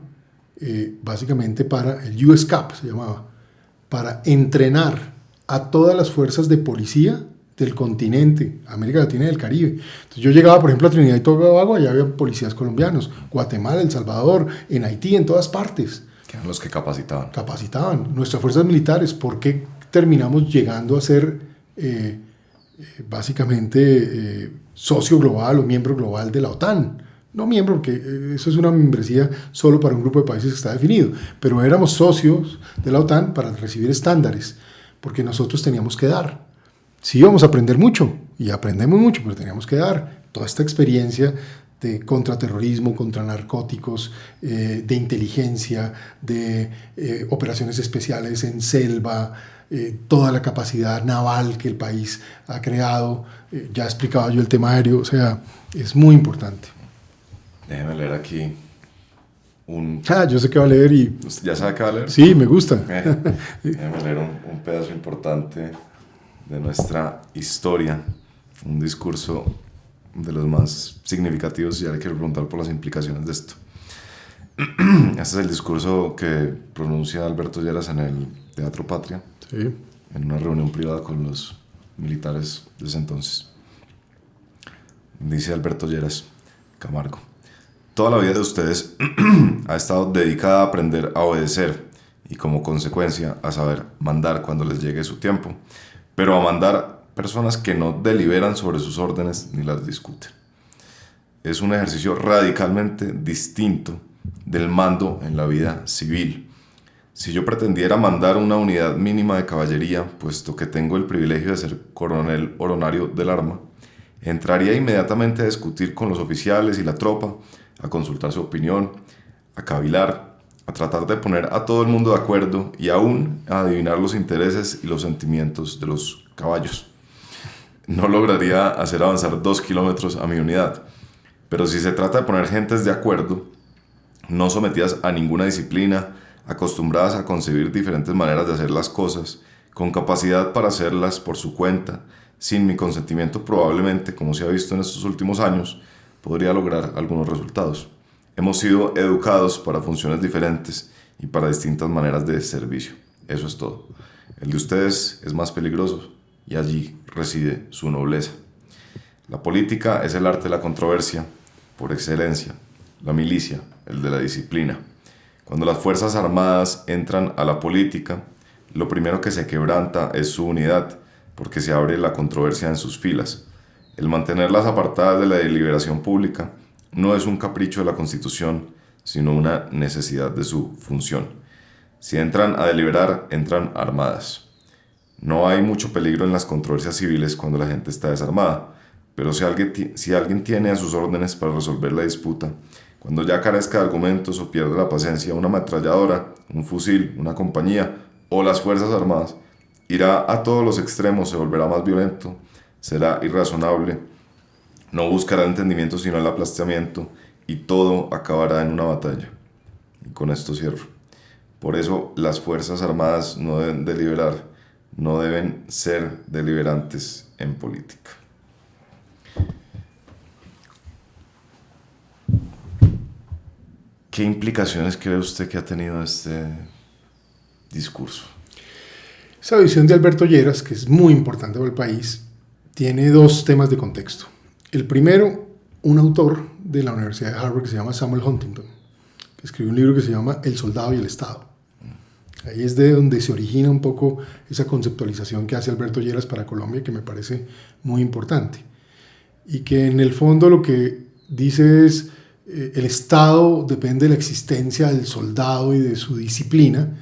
básicamente para el USCAP, se llamaba, para entrenar a todas las fuerzas de policía del continente, América Latina y del Caribe. Entonces yo llegaba, por ejemplo, a Trinidad y Tobago, allá había policías colombianos, Guatemala, El Salvador, en Haití, en todas partes. Que eran los que capacitaban. Capacitaban. Nuestras fuerzas militares, ¿por qué terminamos llegando a ser básicamente socio global o miembro global de la OTAN? No miembro, porque eso es una membresía solo para un grupo de países que está definido, pero éramos socios de la OTAN para recibir estándares, porque nosotros teníamos que dar. Sí, íbamos a aprender mucho, y aprendemos mucho, pero teníamos que dar toda esta experiencia de contraterrorismo, contra narcóticos, de inteligencia, de operaciones especiales en selva, toda la capacidad naval que el país ha creado. Ya explicaba yo el tema aéreo, o sea, es muy importante. Déjeme leer aquí yo sé que va a leer y... ¿Ya sabe qué va a leer? Sí, me gusta. Déjeme leer un pedazo importante de nuestra historia, un discurso de los más significativos, y ahora quiero preguntar por las implicaciones de esto. Este es el discurso que pronuncia Alberto Lleras en el Teatro Patria, Sí. en una reunión privada con los militares de ese entonces. Dice Alberto Lleras Camargo: toda la vida de ustedes ha estado dedicada a aprender a obedecer y, como consecuencia, a saber mandar cuando les llegue su tiempo, pero a mandar personas que no deliberan sobre sus órdenes ni las discuten. Es un ejercicio radicalmente distinto del mando en la vida civil. Si yo pretendiera mandar una unidad mínima de caballería, puesto que tengo el privilegio de ser coronel honorario del arma, entraría inmediatamente a discutir con los oficiales y la tropa, a consultar su opinión, a cavilar, a tratar de poner a todo el mundo de acuerdo y aún a adivinar los intereses y los sentimientos de los caballos. No lograría hacer avanzar 2 kilómetros a mi unidad, pero si se trata de poner gentes de acuerdo, no sometidas a ninguna disciplina, acostumbradas a concebir diferentes maneras de hacer las cosas, con capacidad para hacerlas por su cuenta, sin mi consentimiento probablemente, como se ha visto en estos últimos años, podría lograr algunos resultados. Hemos sido educados para funciones diferentes y para distintas maneras de servicio. Eso es todo. El de ustedes es más peligroso y allí reside su nobleza. La política es el arte de la controversia por excelencia, la milicia, el de la disciplina. Cuando las Fuerzas Armadas entran a la política, lo primero que se quebranta es su unidad, porque se abre la controversia en sus filas. El mantenerlas apartadas de la deliberación pública no es un capricho de la Constitución, sino una necesidad de su función. Si entran a deliberar, entran armadas. No hay mucho peligro en las controversias civiles cuando la gente está desarmada, pero si alguien tiene a sus órdenes para resolver la disputa, cuando ya carezca de argumentos o pierde la paciencia, una ametralladora, un fusil, una compañía o las Fuerzas Armadas, irá a todos los extremos, se volverá más violento, será irrazonable, no buscará entendimiento sino el aplastamiento y todo acabará en una batalla. Y con esto cierro. Por eso las Fuerzas Armadas no deben deliberar, no deben ser deliberantes en política. ¿Qué implicaciones cree usted que ha tenido este discurso? Esa visión de Alberto Lleras, que es muy importante para el país, tiene 2 temas de contexto. El primero, un autor de la Universidad de Harvard que se llama Samuel Huntington, que escribió un libro que se llama El soldado y el Estado. Ahí es de donde se origina un poco esa conceptualización que hace Alberto Lleras para Colombia, que me parece muy importante. Y que en el fondo lo que dice es, el Estado depende de la existencia del soldado y de su disciplina,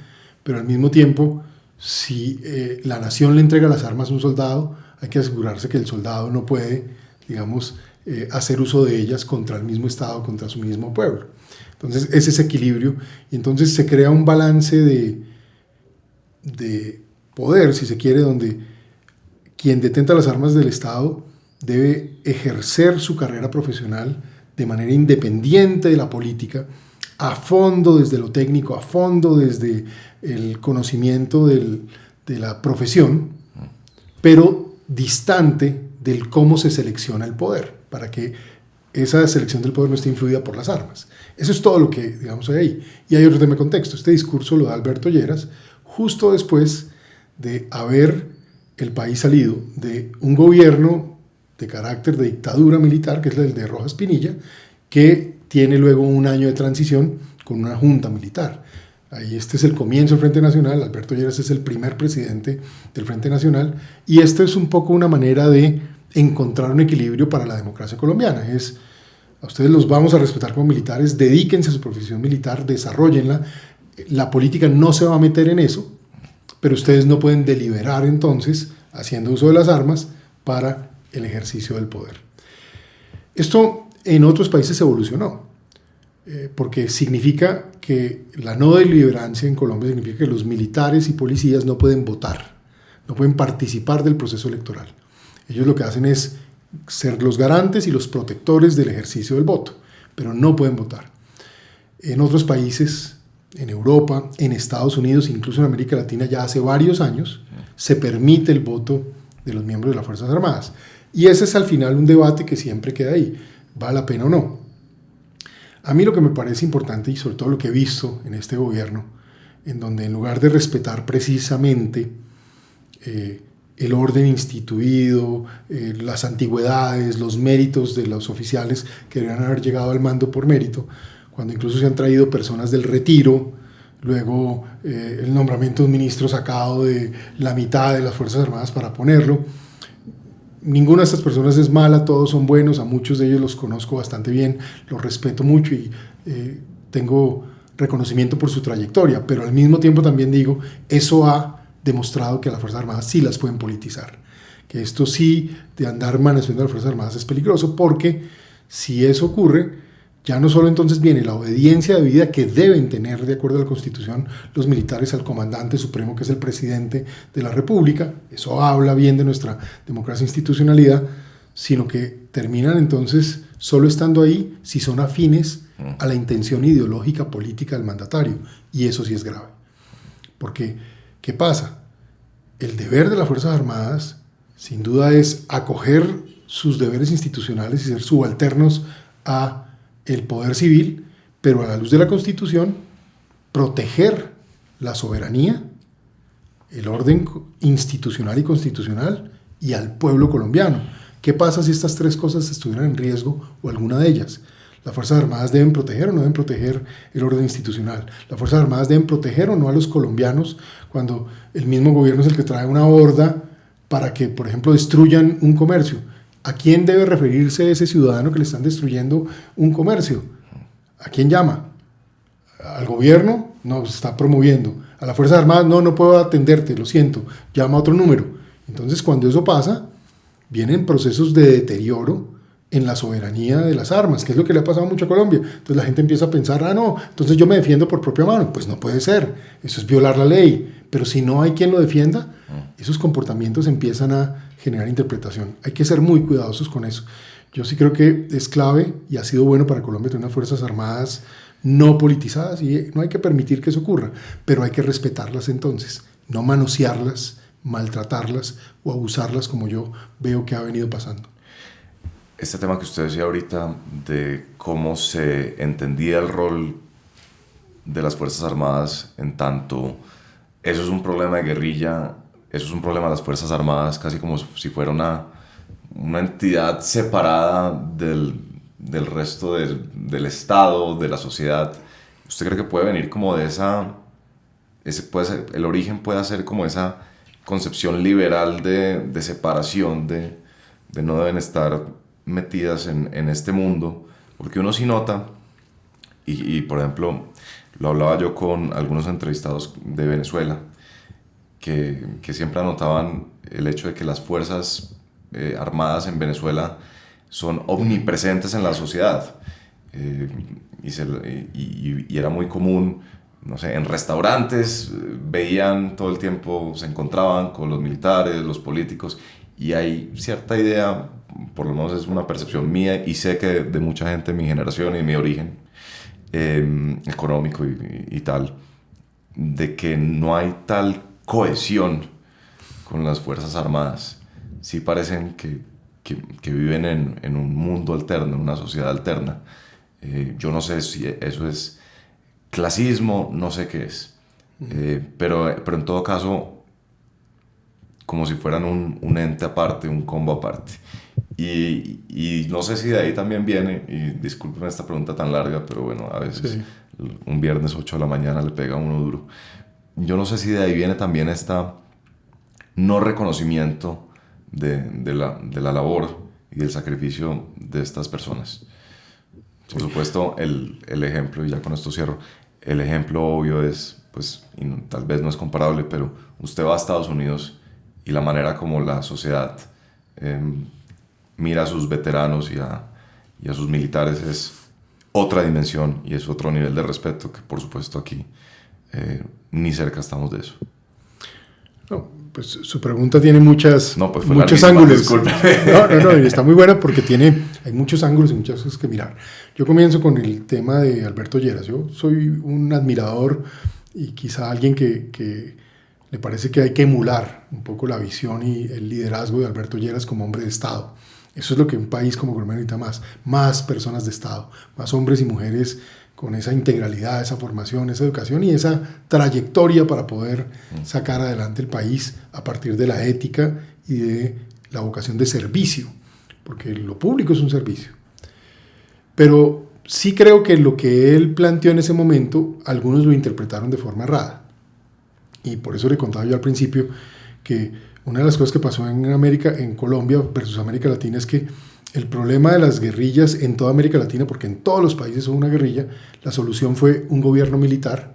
pero al mismo tiempo, si la nación le entrega las armas a un soldado, hay que asegurarse que el soldado no puede, digamos, hacer uso de ellas contra el mismo Estado, contra su mismo pueblo. Entonces, es ese equilibrio, y entonces se crea un balance de poder, si se quiere, donde quien detenta las armas del Estado debe ejercer su carrera profesional de manera independiente de la política, a fondo desde lo técnico, a fondo desde el conocimiento de la profesión, pero distante del cómo se selecciona el poder, para que esa selección del poder no esté influida por las armas. Eso es todo lo que, digamos, hay ahí. Y hay otro tema de contexto. Este discurso lo da Alberto Lleras justo después de haber el país salido de un gobierno de carácter de dictadura militar, que es el de Rojas Pinilla, que tiene luego un año de transición con una junta militar. Ahí este es el comienzo del Frente Nacional. Alberto Lleras es el primer presidente del Frente Nacional, y esto es un poco una manera de encontrar un equilibrio para la democracia colombiana. Es, a ustedes los vamos a respetar como militares, dedíquense a su profesión militar, desarróllenla, la política no se va a meter en eso, pero ustedes no pueden deliberar entonces, haciendo uso de las armas, para el ejercicio del poder. Esto en otros países evolucionó, porque significa que la no deliberancia en Colombia significa que los militares y policías no pueden votar, no pueden participar del proceso electoral. Ellos lo que hacen es ser los garantes y los protectores del ejercicio del voto, pero no pueden votar. En otros países, en Europa, en Estados Unidos, incluso en América Latina, ya hace varios años, se permite el voto de los miembros de las Fuerzas Armadas. Y ese es al final un debate que siempre queda ahí, ¿vale la pena o no? A mí lo que me parece importante, y sobre todo lo que he visto en este gobierno, en donde en lugar de respetar precisamente el orden instituido, las antigüedades, los méritos de los oficiales que deberían haber llegado al mando por mérito, cuando incluso se han traído personas del retiro, luego el nombramiento de un ministro sacado de la mitad de las Fuerzas Armadas para ponerlo. Ninguna de estas personas es mala, todos son buenos, a muchos de ellos los conozco bastante bien, los respeto mucho y tengo reconocimiento por su trayectoria, pero al mismo tiempo también digo, eso ha demostrado que las Fuerzas Armadas sí las pueden politizar, que esto sí de andar manejando las Fuerzas Armadas es peligroso, porque si eso ocurre, ya no solo entonces viene la obediencia de vida que deben tener de acuerdo a la Constitución los militares al comandante supremo, que es el presidente de la República, eso habla bien de nuestra democracia e institucionalidad, sino que terminan entonces solo estando ahí si son afines a la intención ideológica política del mandatario, y eso sí es grave, porque ¿qué pasa? El deber de las Fuerzas Armadas sin duda es acoger sus deberes institucionales y ser subalternos a el poder civil, pero a la luz de la Constitución, proteger la soberanía, el orden institucional y constitucional y al pueblo colombiano. ¿Qué pasa si estas tres cosas estuvieran en riesgo o alguna de ellas? ¿Las Fuerzas Armadas deben proteger o no deben proteger el orden institucional? ¿Las Fuerzas Armadas deben proteger o no a los colombianos cuando el mismo gobierno es el que trae una horda para que, por ejemplo, destruyan un comercio? ¿A quién debe referirse ese ciudadano que le están destruyendo un comercio? ¿A quién llama? ¿Al gobierno? No, se está promoviendo. ¿A las Fuerzas Armadas? No, no puedo atenderte, lo siento, llama a otro número. Entonces, cuando eso pasa, vienen procesos de deterioro en la soberanía de las armas, que es lo que le ha pasado mucho a Colombia. Entonces la gente empieza a pensar, no, entonces yo me defiendo por propia mano. Pues no puede ser, eso es violar la ley. Pero si no hay quien lo defienda, esos comportamientos empiezan a generar interpretación. Hay que ser muy cuidadosos con eso. Yo sí creo que es clave y ha sido bueno para Colombia tener unas Fuerzas Armadas no politizadas, y no hay que permitir que eso ocurra, pero hay que respetarlas entonces, no manosearlas, maltratarlas o abusarlas como yo veo que ha venido pasando. Este tema que usted decía ahorita de cómo se entendía el rol de las Fuerzas Armadas, en tanto eso es un problema de guerrilla, eso es un problema de las Fuerzas Armadas, casi como si fuera una entidad separada del resto del Estado, de la sociedad. ¿Usted cree que puede venir como de el origen puede ser como esa concepción liberal de separación, de no deben estar metidas en este mundo? Porque uno sí nota, y por ejemplo, lo hablaba yo con algunos entrevistados de Venezuela, que siempre anotaban el hecho de que las fuerzas armadas en Venezuela son omnipresentes en la sociedad, y era muy común, no sé, en restaurantes veían todo el tiempo, se encontraban con los militares, los políticos, y hay cierta idea, por lo menos es una percepción mía y sé que de mucha gente de mi generación y de mi origen económico y tal, de que no hay tal cohesión con las Fuerzas Armadas. Sí parecen que viven en un mundo alterno, en una sociedad alterna. Yo no sé si eso es clasismo, no sé qué es, pero en todo caso, como si fueran un ente aparte, un combo aparte. Y no sé si de ahí también viene, y discúlpeme esta pregunta tan larga, pero bueno, a veces sí, un viernes 8 de la mañana le pega a uno duro. Yo no sé si de ahí viene también esta no reconocimiento de la labor y del sacrificio de estas personas. Por supuesto, el ejemplo, y ya con esto cierro, el ejemplo obvio es, pues, y tal vez no es comparable, pero usted va a Estados Unidos y la manera como la sociedad mira a sus veteranos y a sus militares es otra dimensión y es otro nivel de respeto que, por supuesto, aquí ni cerca estamos de eso. No, pues su pregunta tiene muchos ángulos. No, y está muy buena porque hay muchos ángulos y muchas cosas que mirar. Yo comienzo con el tema de Alberto Lleras. Yo soy un admirador y quizá alguien que le parece que hay que emular un poco la visión y el liderazgo de Alberto Lleras como hombre de Estado. Eso es lo que un país como Colombia necesita más personas de Estado, más hombres y mujeres con esa integralidad, esa formación, esa educación y esa trayectoria para poder sacar adelante el país a partir de la ética y de la vocación de servicio, porque lo público es un servicio. Pero sí creo que lo que él planteó en ese momento, algunos lo interpretaron de forma errada. Y por eso le contaba yo al principio que una de las cosas que pasó en Colombia versus América Latina es que el problema de las guerrillas en toda América Latina, porque en todos los países hubo una guerrilla, la solución fue un gobierno militar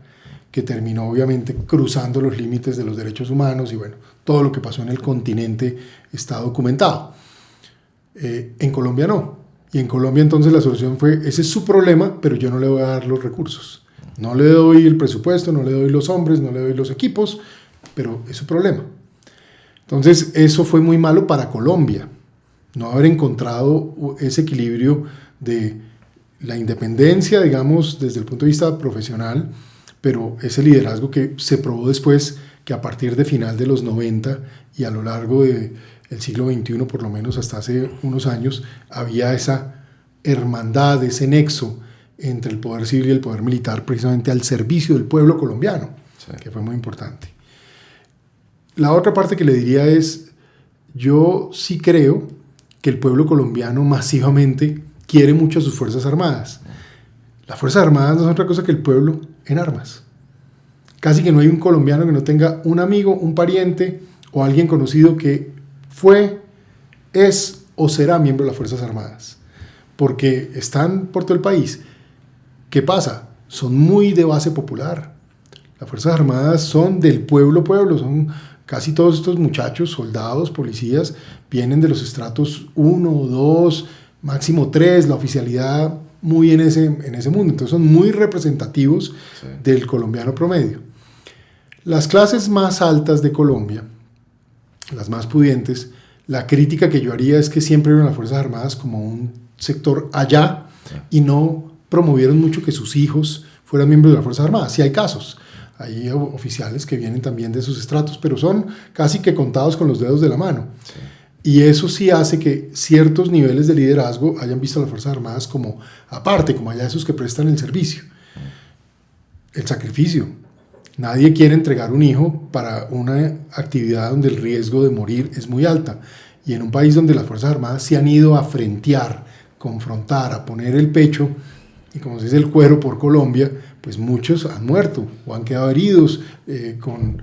que terminó obviamente cruzando los límites de los derechos humanos y bueno, todo lo que pasó en el continente está documentado. En Colombia no. Y en Colombia entonces la solución fue, ese es su problema, pero yo no le voy a dar los recursos. No le doy el presupuesto, no le doy los hombres, no le doy los equipos, pero es su problema. Entonces eso fue muy malo para Colombia. No haber encontrado ese equilibrio de la independencia, digamos, desde el punto de vista profesional, pero ese liderazgo que se probó después, que a partir de final de los 90 y a lo largo del siglo XXI, por lo menos hasta hace unos años, había esa hermandad, ese nexo entre el poder civil y el poder militar, precisamente al servicio del pueblo colombiano, sí, que fue muy importante. La otra parte que le diría es, yo sí creo que el pueblo colombiano masivamente quiere mucho a sus Fuerzas Armadas. Las Fuerzas Armadas no son otra cosa que el pueblo en armas. Casi que no hay un colombiano que no tenga un amigo, un pariente o alguien conocido que fue, es o será miembro de las Fuerzas Armadas. Porque están por todo el país. ¿Qué pasa? Son muy de base popular. Las Fuerzas Armadas son del pueblo, son casi todos estos muchachos, soldados, policías, vienen de los estratos 1, 2, máximo 3, la oficialidad muy en ese mundo. Entonces son muy representativos, sí, del colombiano promedio. Las clases más altas de Colombia, las más pudientes, la crítica que yo haría es que siempre vieron las Fuerzas Armadas como un sector allá, sí, y no promovieron mucho que sus hijos fueran miembros de las Fuerzas Armadas. Sí hay casos. Hay oficiales que vienen también de esos estratos, pero son casi que contados con los dedos de la mano. Sí. Y eso sí hace que ciertos niveles de liderazgo hayan visto a las Fuerzas Armadas como aparte, como allá esos que prestan el servicio. El sacrificio. Nadie quiere entregar un hijo para una actividad donde el riesgo de morir es muy alta. Y en un país donde las Fuerzas Armadas se han ido a frentear, confrontar, a poner el pecho, y como se dice el cuero por Colombia, pues muchos han muerto o han quedado heridos con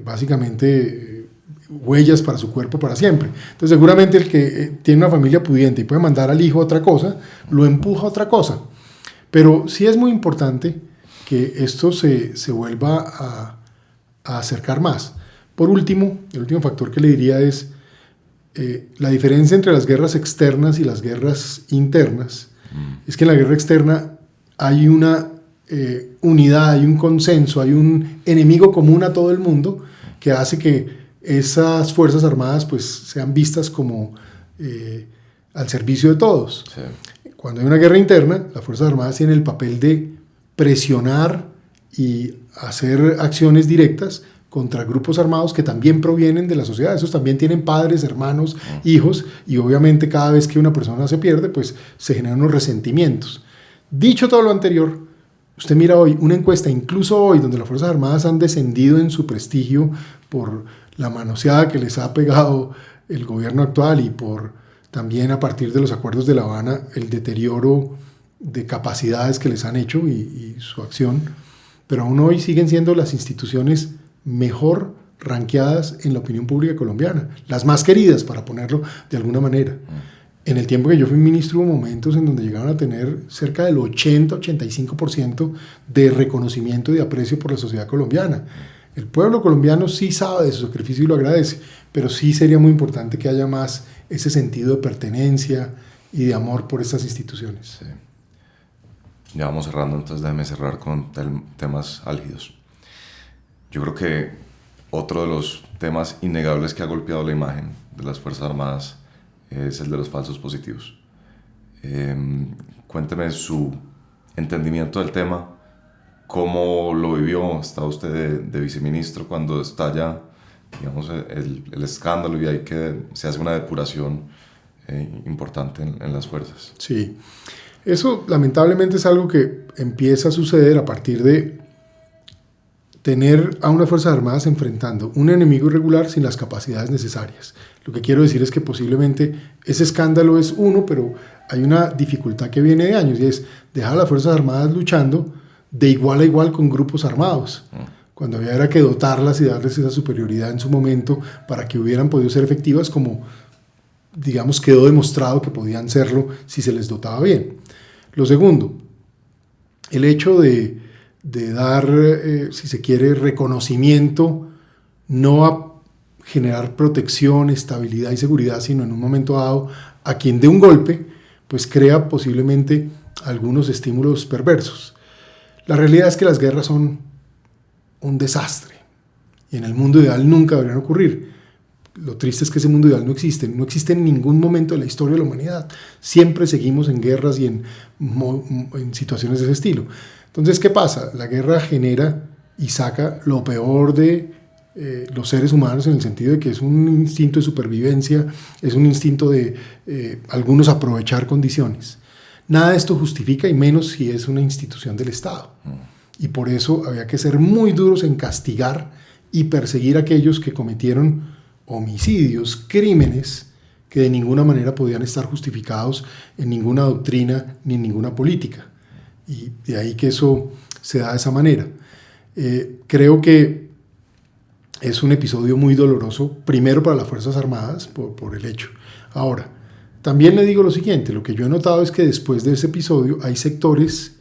básicamente huellas para su cuerpo para siempre. Entonces seguramente el que tiene una familia pudiente y puede mandar al hijo a otra cosa, lo empuja a otra cosa. Pero sí es muy importante que esto se vuelva a acercar más. Por último, el último factor que le diría es la diferencia entre las guerras externas y las guerras internas. Es que en la guerra externa hay una unidad, hay un consenso, hay un enemigo común a todo el mundo que hace que esas Fuerzas Armadas pues sean vistas como al servicio de todos. Sí. Cuando hay una guerra interna, las Fuerzas Armadas tienen el papel de presionar y hacer acciones directas contra grupos armados que también provienen de la sociedad. Esos también tienen padres, hermanos, hijos, y obviamente cada vez que una persona se pierde, pues se generan unos resentimientos. Dicho todo lo anterior, usted mira hoy una encuesta, incluso hoy, donde las Fuerzas Armadas han descendido en su prestigio por la manoseada que les ha pegado el gobierno actual y por también a partir de los acuerdos de La Habana, el deterioro de capacidades que les han hecho y su acción, pero aún hoy siguen siendo las instituciones mejor ranqueadas en la opinión pública colombiana, las más queridas, para ponerlo de alguna manera. En el tiempo que yo fui ministro hubo momentos en donde llegaron a tener cerca del 80-85% de reconocimiento y de aprecio por la sociedad colombiana. El pueblo colombiano sí sabe de su sacrificio y lo agradece, pero sí sería muy importante que haya más ese sentido de pertenencia y de amor por estas instituciones. Sí. Ya vamos cerrando, entonces déjeme cerrar con temas álgidos. Yo creo que otro de los temas innegables que ha golpeado la imagen de las Fuerzas Armadas es el de los falsos positivos. Cuénteme su entendimiento del tema, cómo lo vivió. Está usted de viceministro cuando estalla, digamos, el escándalo y hay que se hace una depuración importante en las fuerzas. Sí. Eso lamentablemente es algo que empieza a suceder a partir de tener a unas Fuerzas Armadas enfrentando un enemigo irregular sin las capacidades necesarias. Lo que quiero decir es que posiblemente ese escándalo es uno, pero hay una dificultad que viene de años, y es dejar a las Fuerzas Armadas luchando de igual a igual con grupos armados, cuando había era que dotarlas y darles esa superioridad en su momento para que hubieran podido ser efectivas, como digamos quedó demostrado que podían serlo si se les dotaba bien. Lo segundo, el hecho de dar, si se quiere, reconocimiento, no a generar protección, estabilidad y seguridad, sino en un momento dado a quien dé un golpe, pues crea posiblemente algunos estímulos perversos. La realidad es que las guerras son un desastre y en el mundo ideal nunca deberían ocurrir. Lo triste es que ese mundo ideal no existe en ningún momento de la historia de la humanidad. Siempre seguimos en guerras y en situaciones de ese estilo. Entonces, ¿qué pasa? La guerra genera y saca lo peor de los seres humanos, en el sentido de que es un instinto de supervivencia, es un instinto de algunos aprovechar condiciones. Nada de esto justifica, y menos si es una institución del Estado. Y por eso había que ser muy duros en castigar y perseguir a aquellos que cometieron homicidios, crímenes que de ninguna manera podían estar justificados en ninguna doctrina ni en ninguna política. Y de ahí que eso se da de esa manera. Creo que es un episodio muy doloroso, primero para las Fuerzas Armadas, por el hecho. Ahora, también le digo lo siguiente, lo que yo he notado es que después de ese episodio hay sectores,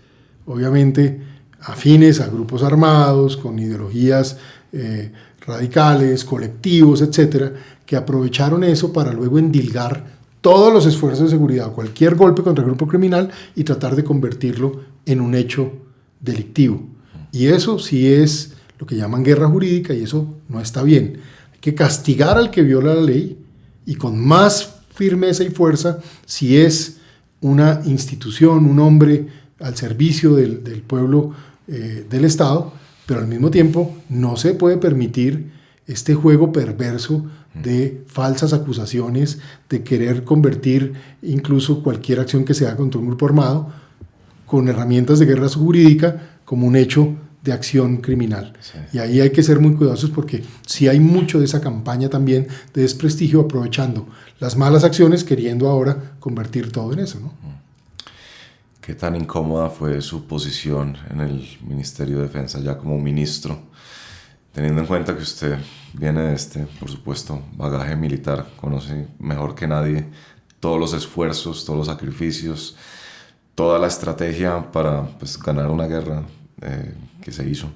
obviamente, afines a grupos armados, con ideologías radicales, colectivos, etcétera, que aprovecharon eso para luego endilgar todos los esfuerzos de seguridad, cualquier golpe contra el grupo criminal, y tratar de convertirlo en un hecho delictivo. Y eso sí es lo que llaman guerra jurídica, y eso no está bien. Hay que castigar al que viola la ley, y con más firmeza y fuerza si es una institución, un hombre al servicio del pueblo, del Estado, pero al mismo tiempo no se puede permitir este juego perverso de falsas acusaciones, de querer convertir incluso cualquier acción que se haga contra un grupo armado con herramientas de guerra jurídica como un hecho de acción criminal. Sí. Y ahí hay que ser muy cuidadosos, porque sí hay mucho de esa campaña también de desprestigio, aprovechando las malas acciones, queriendo ahora convertir todo en eso, ¿no? ¿Qué tan incómoda fue su posición en el Ministerio de Defensa ya como ministro, teniendo en cuenta que usted viene de por supuesto, bagaje militar, conoce mejor que nadie todos los esfuerzos, todos los sacrificios, toda la estrategia para ganar una guerra que se hizo,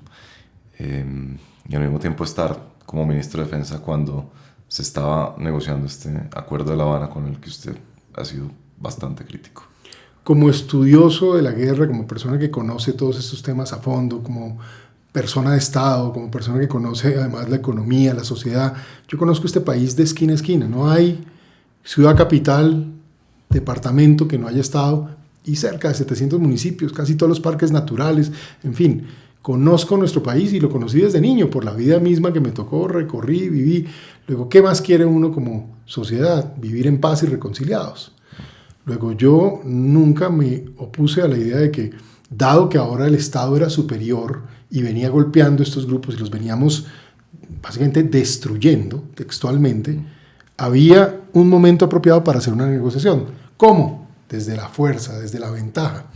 y al mismo tiempo estar como ministro de Defensa cuando se estaba negociando este acuerdo de La Habana, con el que usted ha sido bastante crítico? Como estudioso de la guerra, como persona que conoce todos estos temas a fondo, como persona de Estado, como persona que conoce además la economía, la sociedad, yo conozco este país de esquina a esquina. No hay ciudad capital, departamento que no haya estado, y cerca de 700 municipios, casi todos los parques naturales, en fin. Conozco nuestro país y lo conocí desde niño, por la vida misma que me tocó, recorrí, viví. Luego, ¿qué más quiere uno como sociedad? Vivir en paz y reconciliados. Luego, yo nunca me opuse a la idea de que, dado que ahora el Estado era superior y venía golpeando estos grupos y los veníamos básicamente destruyendo textualmente, había un momento apropiado para hacer una negociación. ¿Cómo? Desde la fuerza, desde la ventaja.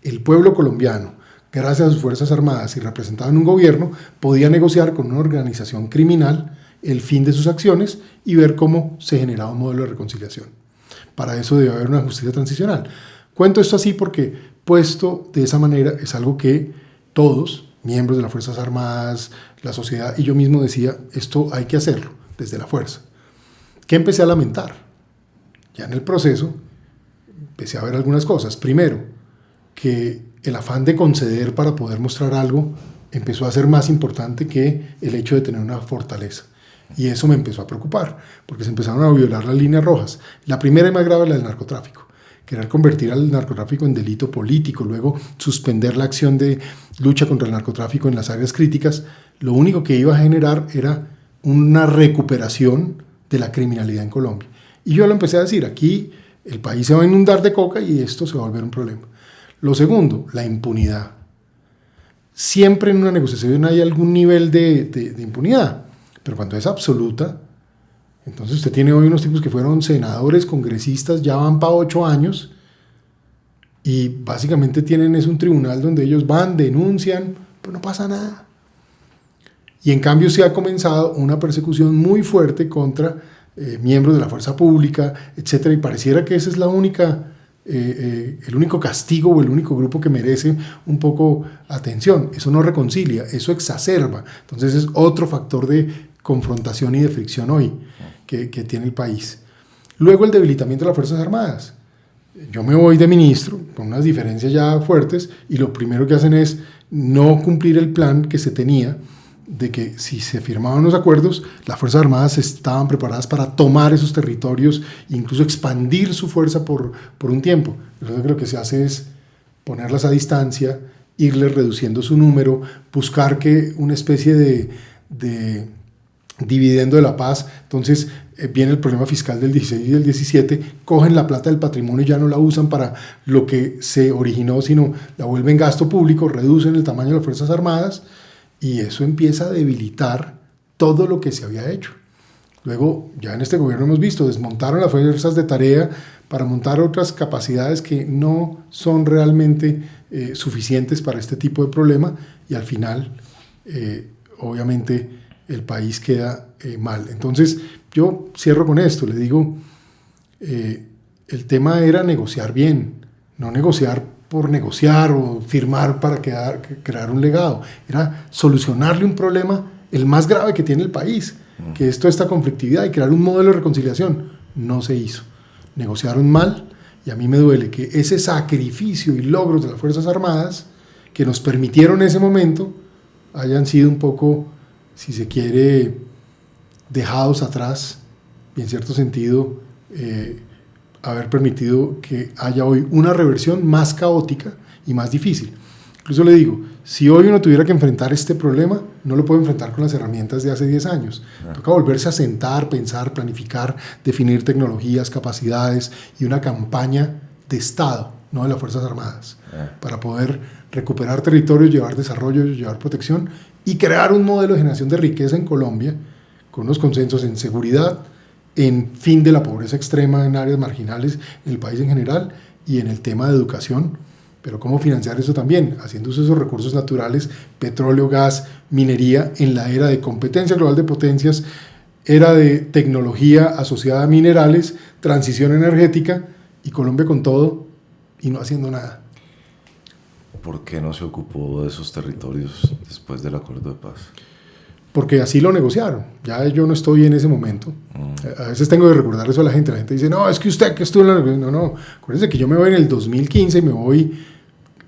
El pueblo colombiano, gracias a sus Fuerzas Armadas y representado en un gobierno, podía negociar con una organización criminal el fin de sus acciones y ver cómo se generaba un modelo de reconciliación. Para eso debe haber una justicia transicional. Cuento esto así porque, puesto de esa manera, es algo que todos, miembros de las Fuerzas Armadas, la sociedad y yo mismo decía, esto hay que hacerlo desde la fuerza. ¿Qué empecé a lamentar? Ya en el proceso empecé a ver algunas cosas. Primero, que el afán de conceder para poder mostrar algo empezó a ser más importante que el hecho de tener una fortaleza. Y eso me empezó a preocupar, porque se empezaron a violar las líneas rojas. La primera y más grave es la del narcotráfico. Querer convertir al narcotráfico en delito político, luego suspender la acción de lucha contra el narcotráfico en las áreas críticas, lo único que iba a generar era una recuperación de la criminalidad en Colombia. Y yo lo empecé a decir, aquí el país se va a inundar de coca y esto se va a volver un problema. Lo segundo, la impunidad. Siempre en una negociación hay algún nivel de impunidad, pero cuando es absoluta, entonces usted tiene hoy unos tipos que fueron senadores, congresistas, ya van para 8 años, y básicamente es un tribunal donde ellos van, denuncian, pero no pasa nada. Y en cambio se ha comenzado una persecución muy fuerte contra miembros de la fuerza pública, etcétera, y pareciera que esa es la única, el único castigo o el único grupo que merece un poco atención. Eso no reconcilia, eso exacerba. Entonces es otro factor de confrontación y de fricción hoy que tiene el país. Luego el debilitamiento de las Fuerzas Armadas. Yo me voy de ministro con unas diferencias ya fuertes y lo primero que hacen es no cumplir el plan que se tenía de que si se firmaban los acuerdos, las Fuerzas Armadas estaban preparadas para tomar esos territorios e incluso expandir su fuerza por un tiempo. Entonces lo que se hace es ponerlas a distancia, irles reduciendo su número, buscar que una especie de dividendo de la paz. Entonces viene el problema fiscal del 16 y del 17, cogen la plata del patrimonio y ya no la usan para lo que se originó, sino la vuelven gasto público, reducen el tamaño de las Fuerzas Armadas, y eso empieza a debilitar todo lo que se había hecho. Luego, ya en este gobierno hemos visto, desmontaron las fuerzas de tarea para montar otras capacidades que no son realmente suficientes para este tipo de problema, y al final, obviamente, el país queda mal. Entonces, yo cierro con esto, le digo, el tema era negociar bien, no negociar por negociar o firmar para crear un legado, era solucionarle un problema, el más grave que tiene el país, que es toda esta conflictividad, y crear un modelo de reconciliación. No se hizo, negociaron mal, y a mí me duele que ese sacrificio y logros de las Fuerzas Armadas que nos permitieron en ese momento hayan sido un poco, si se quiere, dejados atrás, y en cierto sentido haber permitido que haya hoy una reversión más caótica y más difícil. Incluso le digo, si hoy uno tuviera que enfrentar este problema, no lo puede enfrentar con las herramientas de hace 10 años. Toca volverse a sentar, pensar, planificar, definir tecnologías, capacidades y una campaña de Estado, no de las Fuerzas Armadas, para poder recuperar territorios, llevar desarrollo, llevar protección y crear un modelo de generación de riqueza en Colombia con unos consensos en seguridad, en fin de la pobreza extrema en áreas marginales en el país en general, y en el tema de educación. Pero cómo financiar eso también, haciendo uso de esos recursos naturales, petróleo, gas, minería, en la era de competencia global de potencias, era de tecnología asociada a minerales, transición energética, y Colombia con todo y no haciendo nada. ¿Por qué no se ocupó de esos territorios después del acuerdo de paz? Porque así lo negociaron. Ya yo no estoy en ese momento. A veces tengo que recordar eso a la gente. La gente dice, no, es que usted que estuvo en la negociación. No, acuérdense que yo me voy en el 2015 y me voy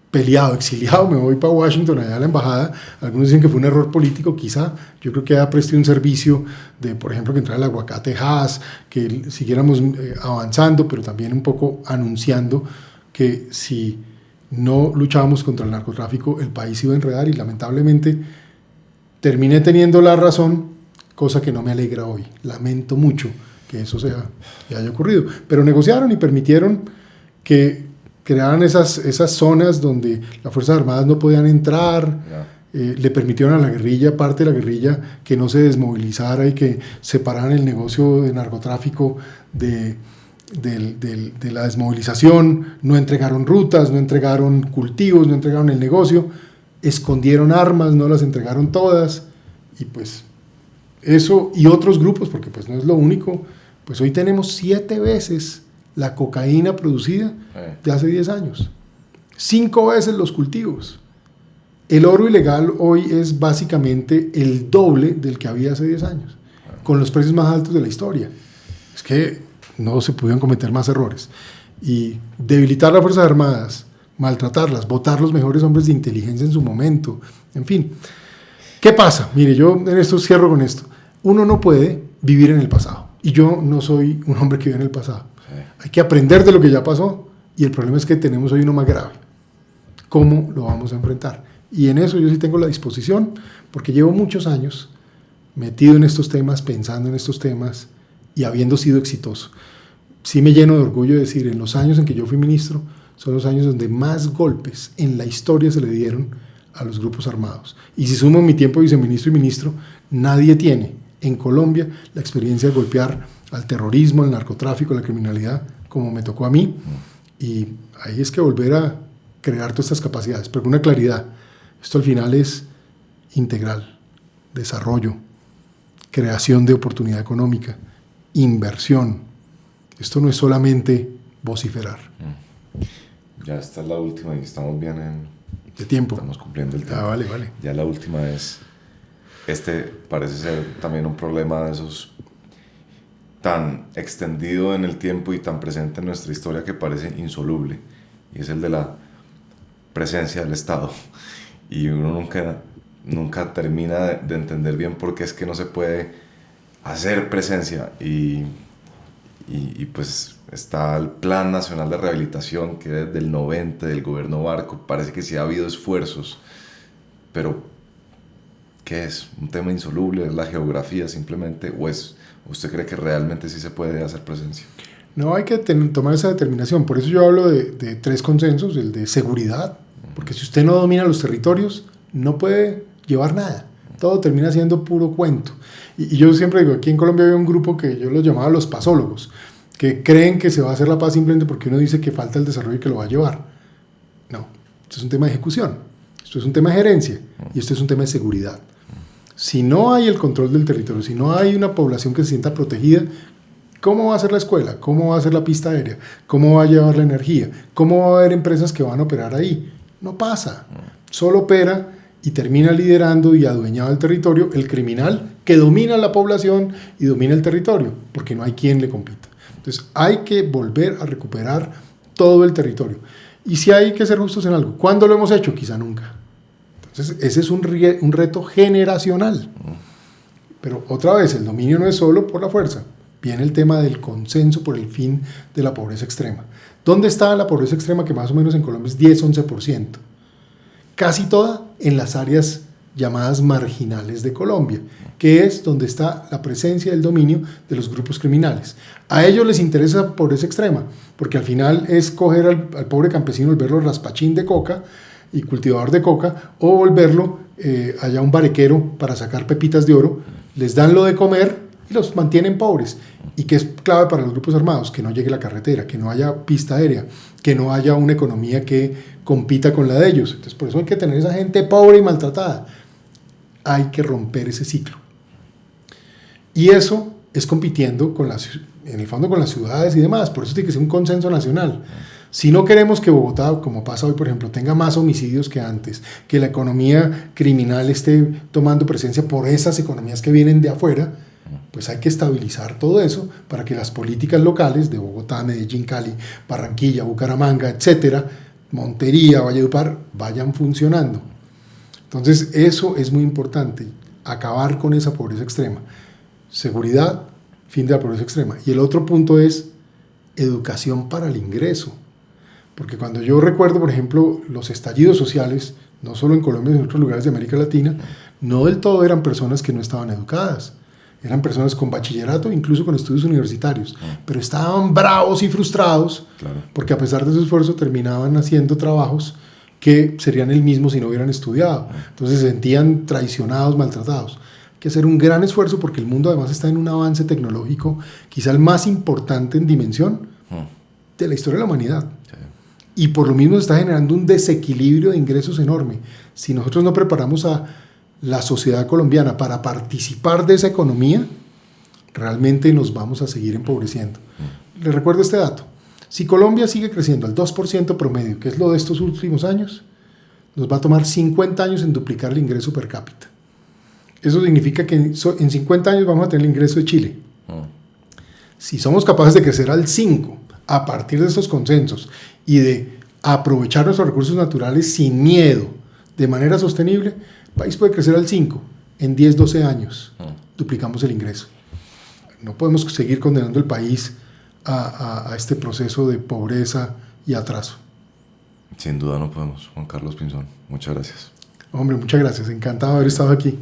peleado, exiliado, me voy para Washington, allá a la embajada. Algunos dicen que fue un error político, quizá. Yo creo que ya presté un servicio de, por ejemplo, que entrara el aguacate Haas, que siguiéramos avanzando, pero también un poco anunciando que si no luchábamos contra el narcotráfico, el país iba a enredar, y lamentablemente terminé teniendo la razón, cosa que no me alegra hoy. Lamento mucho que eso haya ocurrido. Pero negociaron y permitieron que crearan esas zonas donde las Fuerzas Armadas no podían entrar. Le permitieron a la guerrilla, parte de la guerrilla, que no se desmovilizara y que separaran el negocio de narcotráfico de la desmovilización. No entregaron rutas, no entregaron cultivos, no entregaron el negocio. Escondieron armas, no las entregaron todas, y pues eso y otros grupos, porque pues no es lo único, pues hoy tenemos 7 veces la cocaína producida de hace 10 años, 5 veces los cultivos. El oro ilegal hoy es básicamente el doble del que había hace 10 años, con los precios más altos de la historia. Es que no se pudieron cometer más errores. Y debilitar las Fuerzas Armadas, maltratarlas, votar los mejores hombres de inteligencia en su momento, en fin. ¿Qué pasa? Mire, yo en esto cierro con esto. Uno no puede vivir en el pasado, y yo no soy un hombre que vive en el pasado. Hay que aprender de lo que ya pasó, y el problema es que tenemos hoy uno más grave. ¿Cómo lo vamos a enfrentar? Y en eso yo sí tengo la disposición, porque llevo muchos años metido en estos temas, pensando en estos temas y habiendo sido exitoso. sí me lleno de orgullo de decir, en los años en que yo fui ministro, son los años donde más golpes en la historia se le dieron a los grupos armados. Y si sumo mi tiempo de viceministro y ministro, nadie tiene en Colombia la experiencia de golpear al terrorismo, al narcotráfico, a la criminalidad, como me tocó a mí. Y ahí es que volver a crear todas estas capacidades, pero con una claridad. Esto al final es integral, desarrollo, creación de oportunidad económica, inversión. Esto no es solamente vociferar. Ya esta es la última y estamos bien de tiempo. Estamos cumpliendo el tiempo. Vale. Ya la última es, parece ser también un problema de esos tan extendido en el tiempo y tan presente en nuestra historia que parece insoluble, y es el de la presencia del Estado. Y uno nunca termina de entender bien por qué es que no se puede hacer presencia. Y pues está el Plan Nacional de Rehabilitación, que desde el 90 del gobierno Barco, parece que sí ha habido esfuerzos, pero ¿qué es? ¿Un tema insoluble? ¿Es la geografía simplemente? ¿O usted cree que realmente sí se puede hacer presencia? No, hay que tomar esa determinación. Por eso yo hablo de 3 consensos: el de seguridad, porque si usted no domina los territorios, no puede llevar nada. Todo termina siendo puro cuento. Y yo siempre digo, aquí en Colombia había un grupo que yo los llamaba los pasólogos, que creen que se va a hacer la paz simplemente porque uno dice que falta el desarrollo y que lo va a llevar. No, esto es un tema de ejecución, esto es un tema de gerencia y esto es un tema de seguridad. Si no hay el control del territorio, si no hay una población que se sienta protegida, ¿cómo va a ser la escuela? ¿Cómo va a ser la pista aérea? ¿Cómo va a llevar la energía? ¿Cómo va a haber empresas que van a operar ahí? No pasa. Solo opera y termina liderando y adueñado el territorio el criminal que domina la población y domina el territorio, porque no hay quien le compita. Entonces hay que volver a recuperar todo el territorio. Y si hay que ser justos en algo, ¿cuándo lo hemos hecho? Quizá nunca. Entonces ese es un reto generacional. Pero otra vez, el dominio no es solo por la fuerza. Viene el tema del consenso por el fin de la pobreza extrema. ¿Dónde está la pobreza extrema? Que más o menos en Colombia es 10-11%. Casi toda en las áreas llamadas marginales de Colombia, que es donde está la presencia del dominio de los grupos criminales. A ellos les interesa la pobreza extrema, porque al final es coger al pobre campesino, volverlo raspachín de coca y cultivador de coca, o volverlo allá un barequero para sacar pepitas de oro. Les dan lo de comer y los mantienen pobres. Y que es clave para los grupos armados: que no llegue la carretera, que no haya pista aérea, que no haya una economía que compita con la de ellos. Entonces por eso hay que tener esa gente pobre y maltratada. Hay que romper ese ciclo. Y eso es compitiendo en el fondo con las ciudades y demás. Por eso tiene que ser un consenso nacional. Si no queremos que Bogotá, como pasa hoy por ejemplo, tenga más homicidios que antes, que la economía criminal esté tomando presencia por esas economías que vienen de afuera, pues hay que estabilizar todo eso para que las políticas locales de Bogotá, Medellín, Cali, Barranquilla, Bucaramanga, etcétera, Montería, Valledupar, vayan funcionando. Entonces eso es muy importante, acabar con esa pobreza extrema. Seguridad, fin de la pobreza extrema. Y el otro punto es educación para el ingreso. Porque cuando yo recuerdo, por ejemplo, los estallidos sociales, no solo en Colombia, sino en otros lugares de América Latina, no del todo eran personas que no estaban educadas. Eran personas con bachillerato, incluso con estudios universitarios, pero estaban bravos y frustrados, claro, porque a pesar de su esfuerzo terminaban haciendo trabajos que serían el mismo si no hubieran estudiado. Entonces se sentían traicionados, maltratados. Hay que hacer un gran esfuerzo porque el mundo además está en un avance tecnológico, quizá el más importante en dimensión de la historia de la humanidad. Y por lo mismo se está generando un desequilibrio de ingresos enorme. Si nosotros no preparamos a la sociedad colombiana para participar de esa economía, realmente nos vamos a seguir empobreciendo. Les recuerdo este dato: si Colombia sigue creciendo al 2% promedio, que es lo de estos últimos años, nos va a tomar 50 años en duplicar el ingreso per cápita. Eso significa que en 50 años vamos a tener el ingreso de Chile. Si somos capaces de crecer al 5% a partir de estos consensos y de aprovechar nuestros recursos naturales sin miedo, de manera sostenible, el país puede crecer al 5%. En 10, 12 años duplicamos el ingreso. No podemos seguir condenando el país a este proceso de pobreza y atraso. Sin duda no podemos. Juan Carlos Pinzón, muchas gracias. Hombre, muchas gracias. Encantado de haber estado aquí.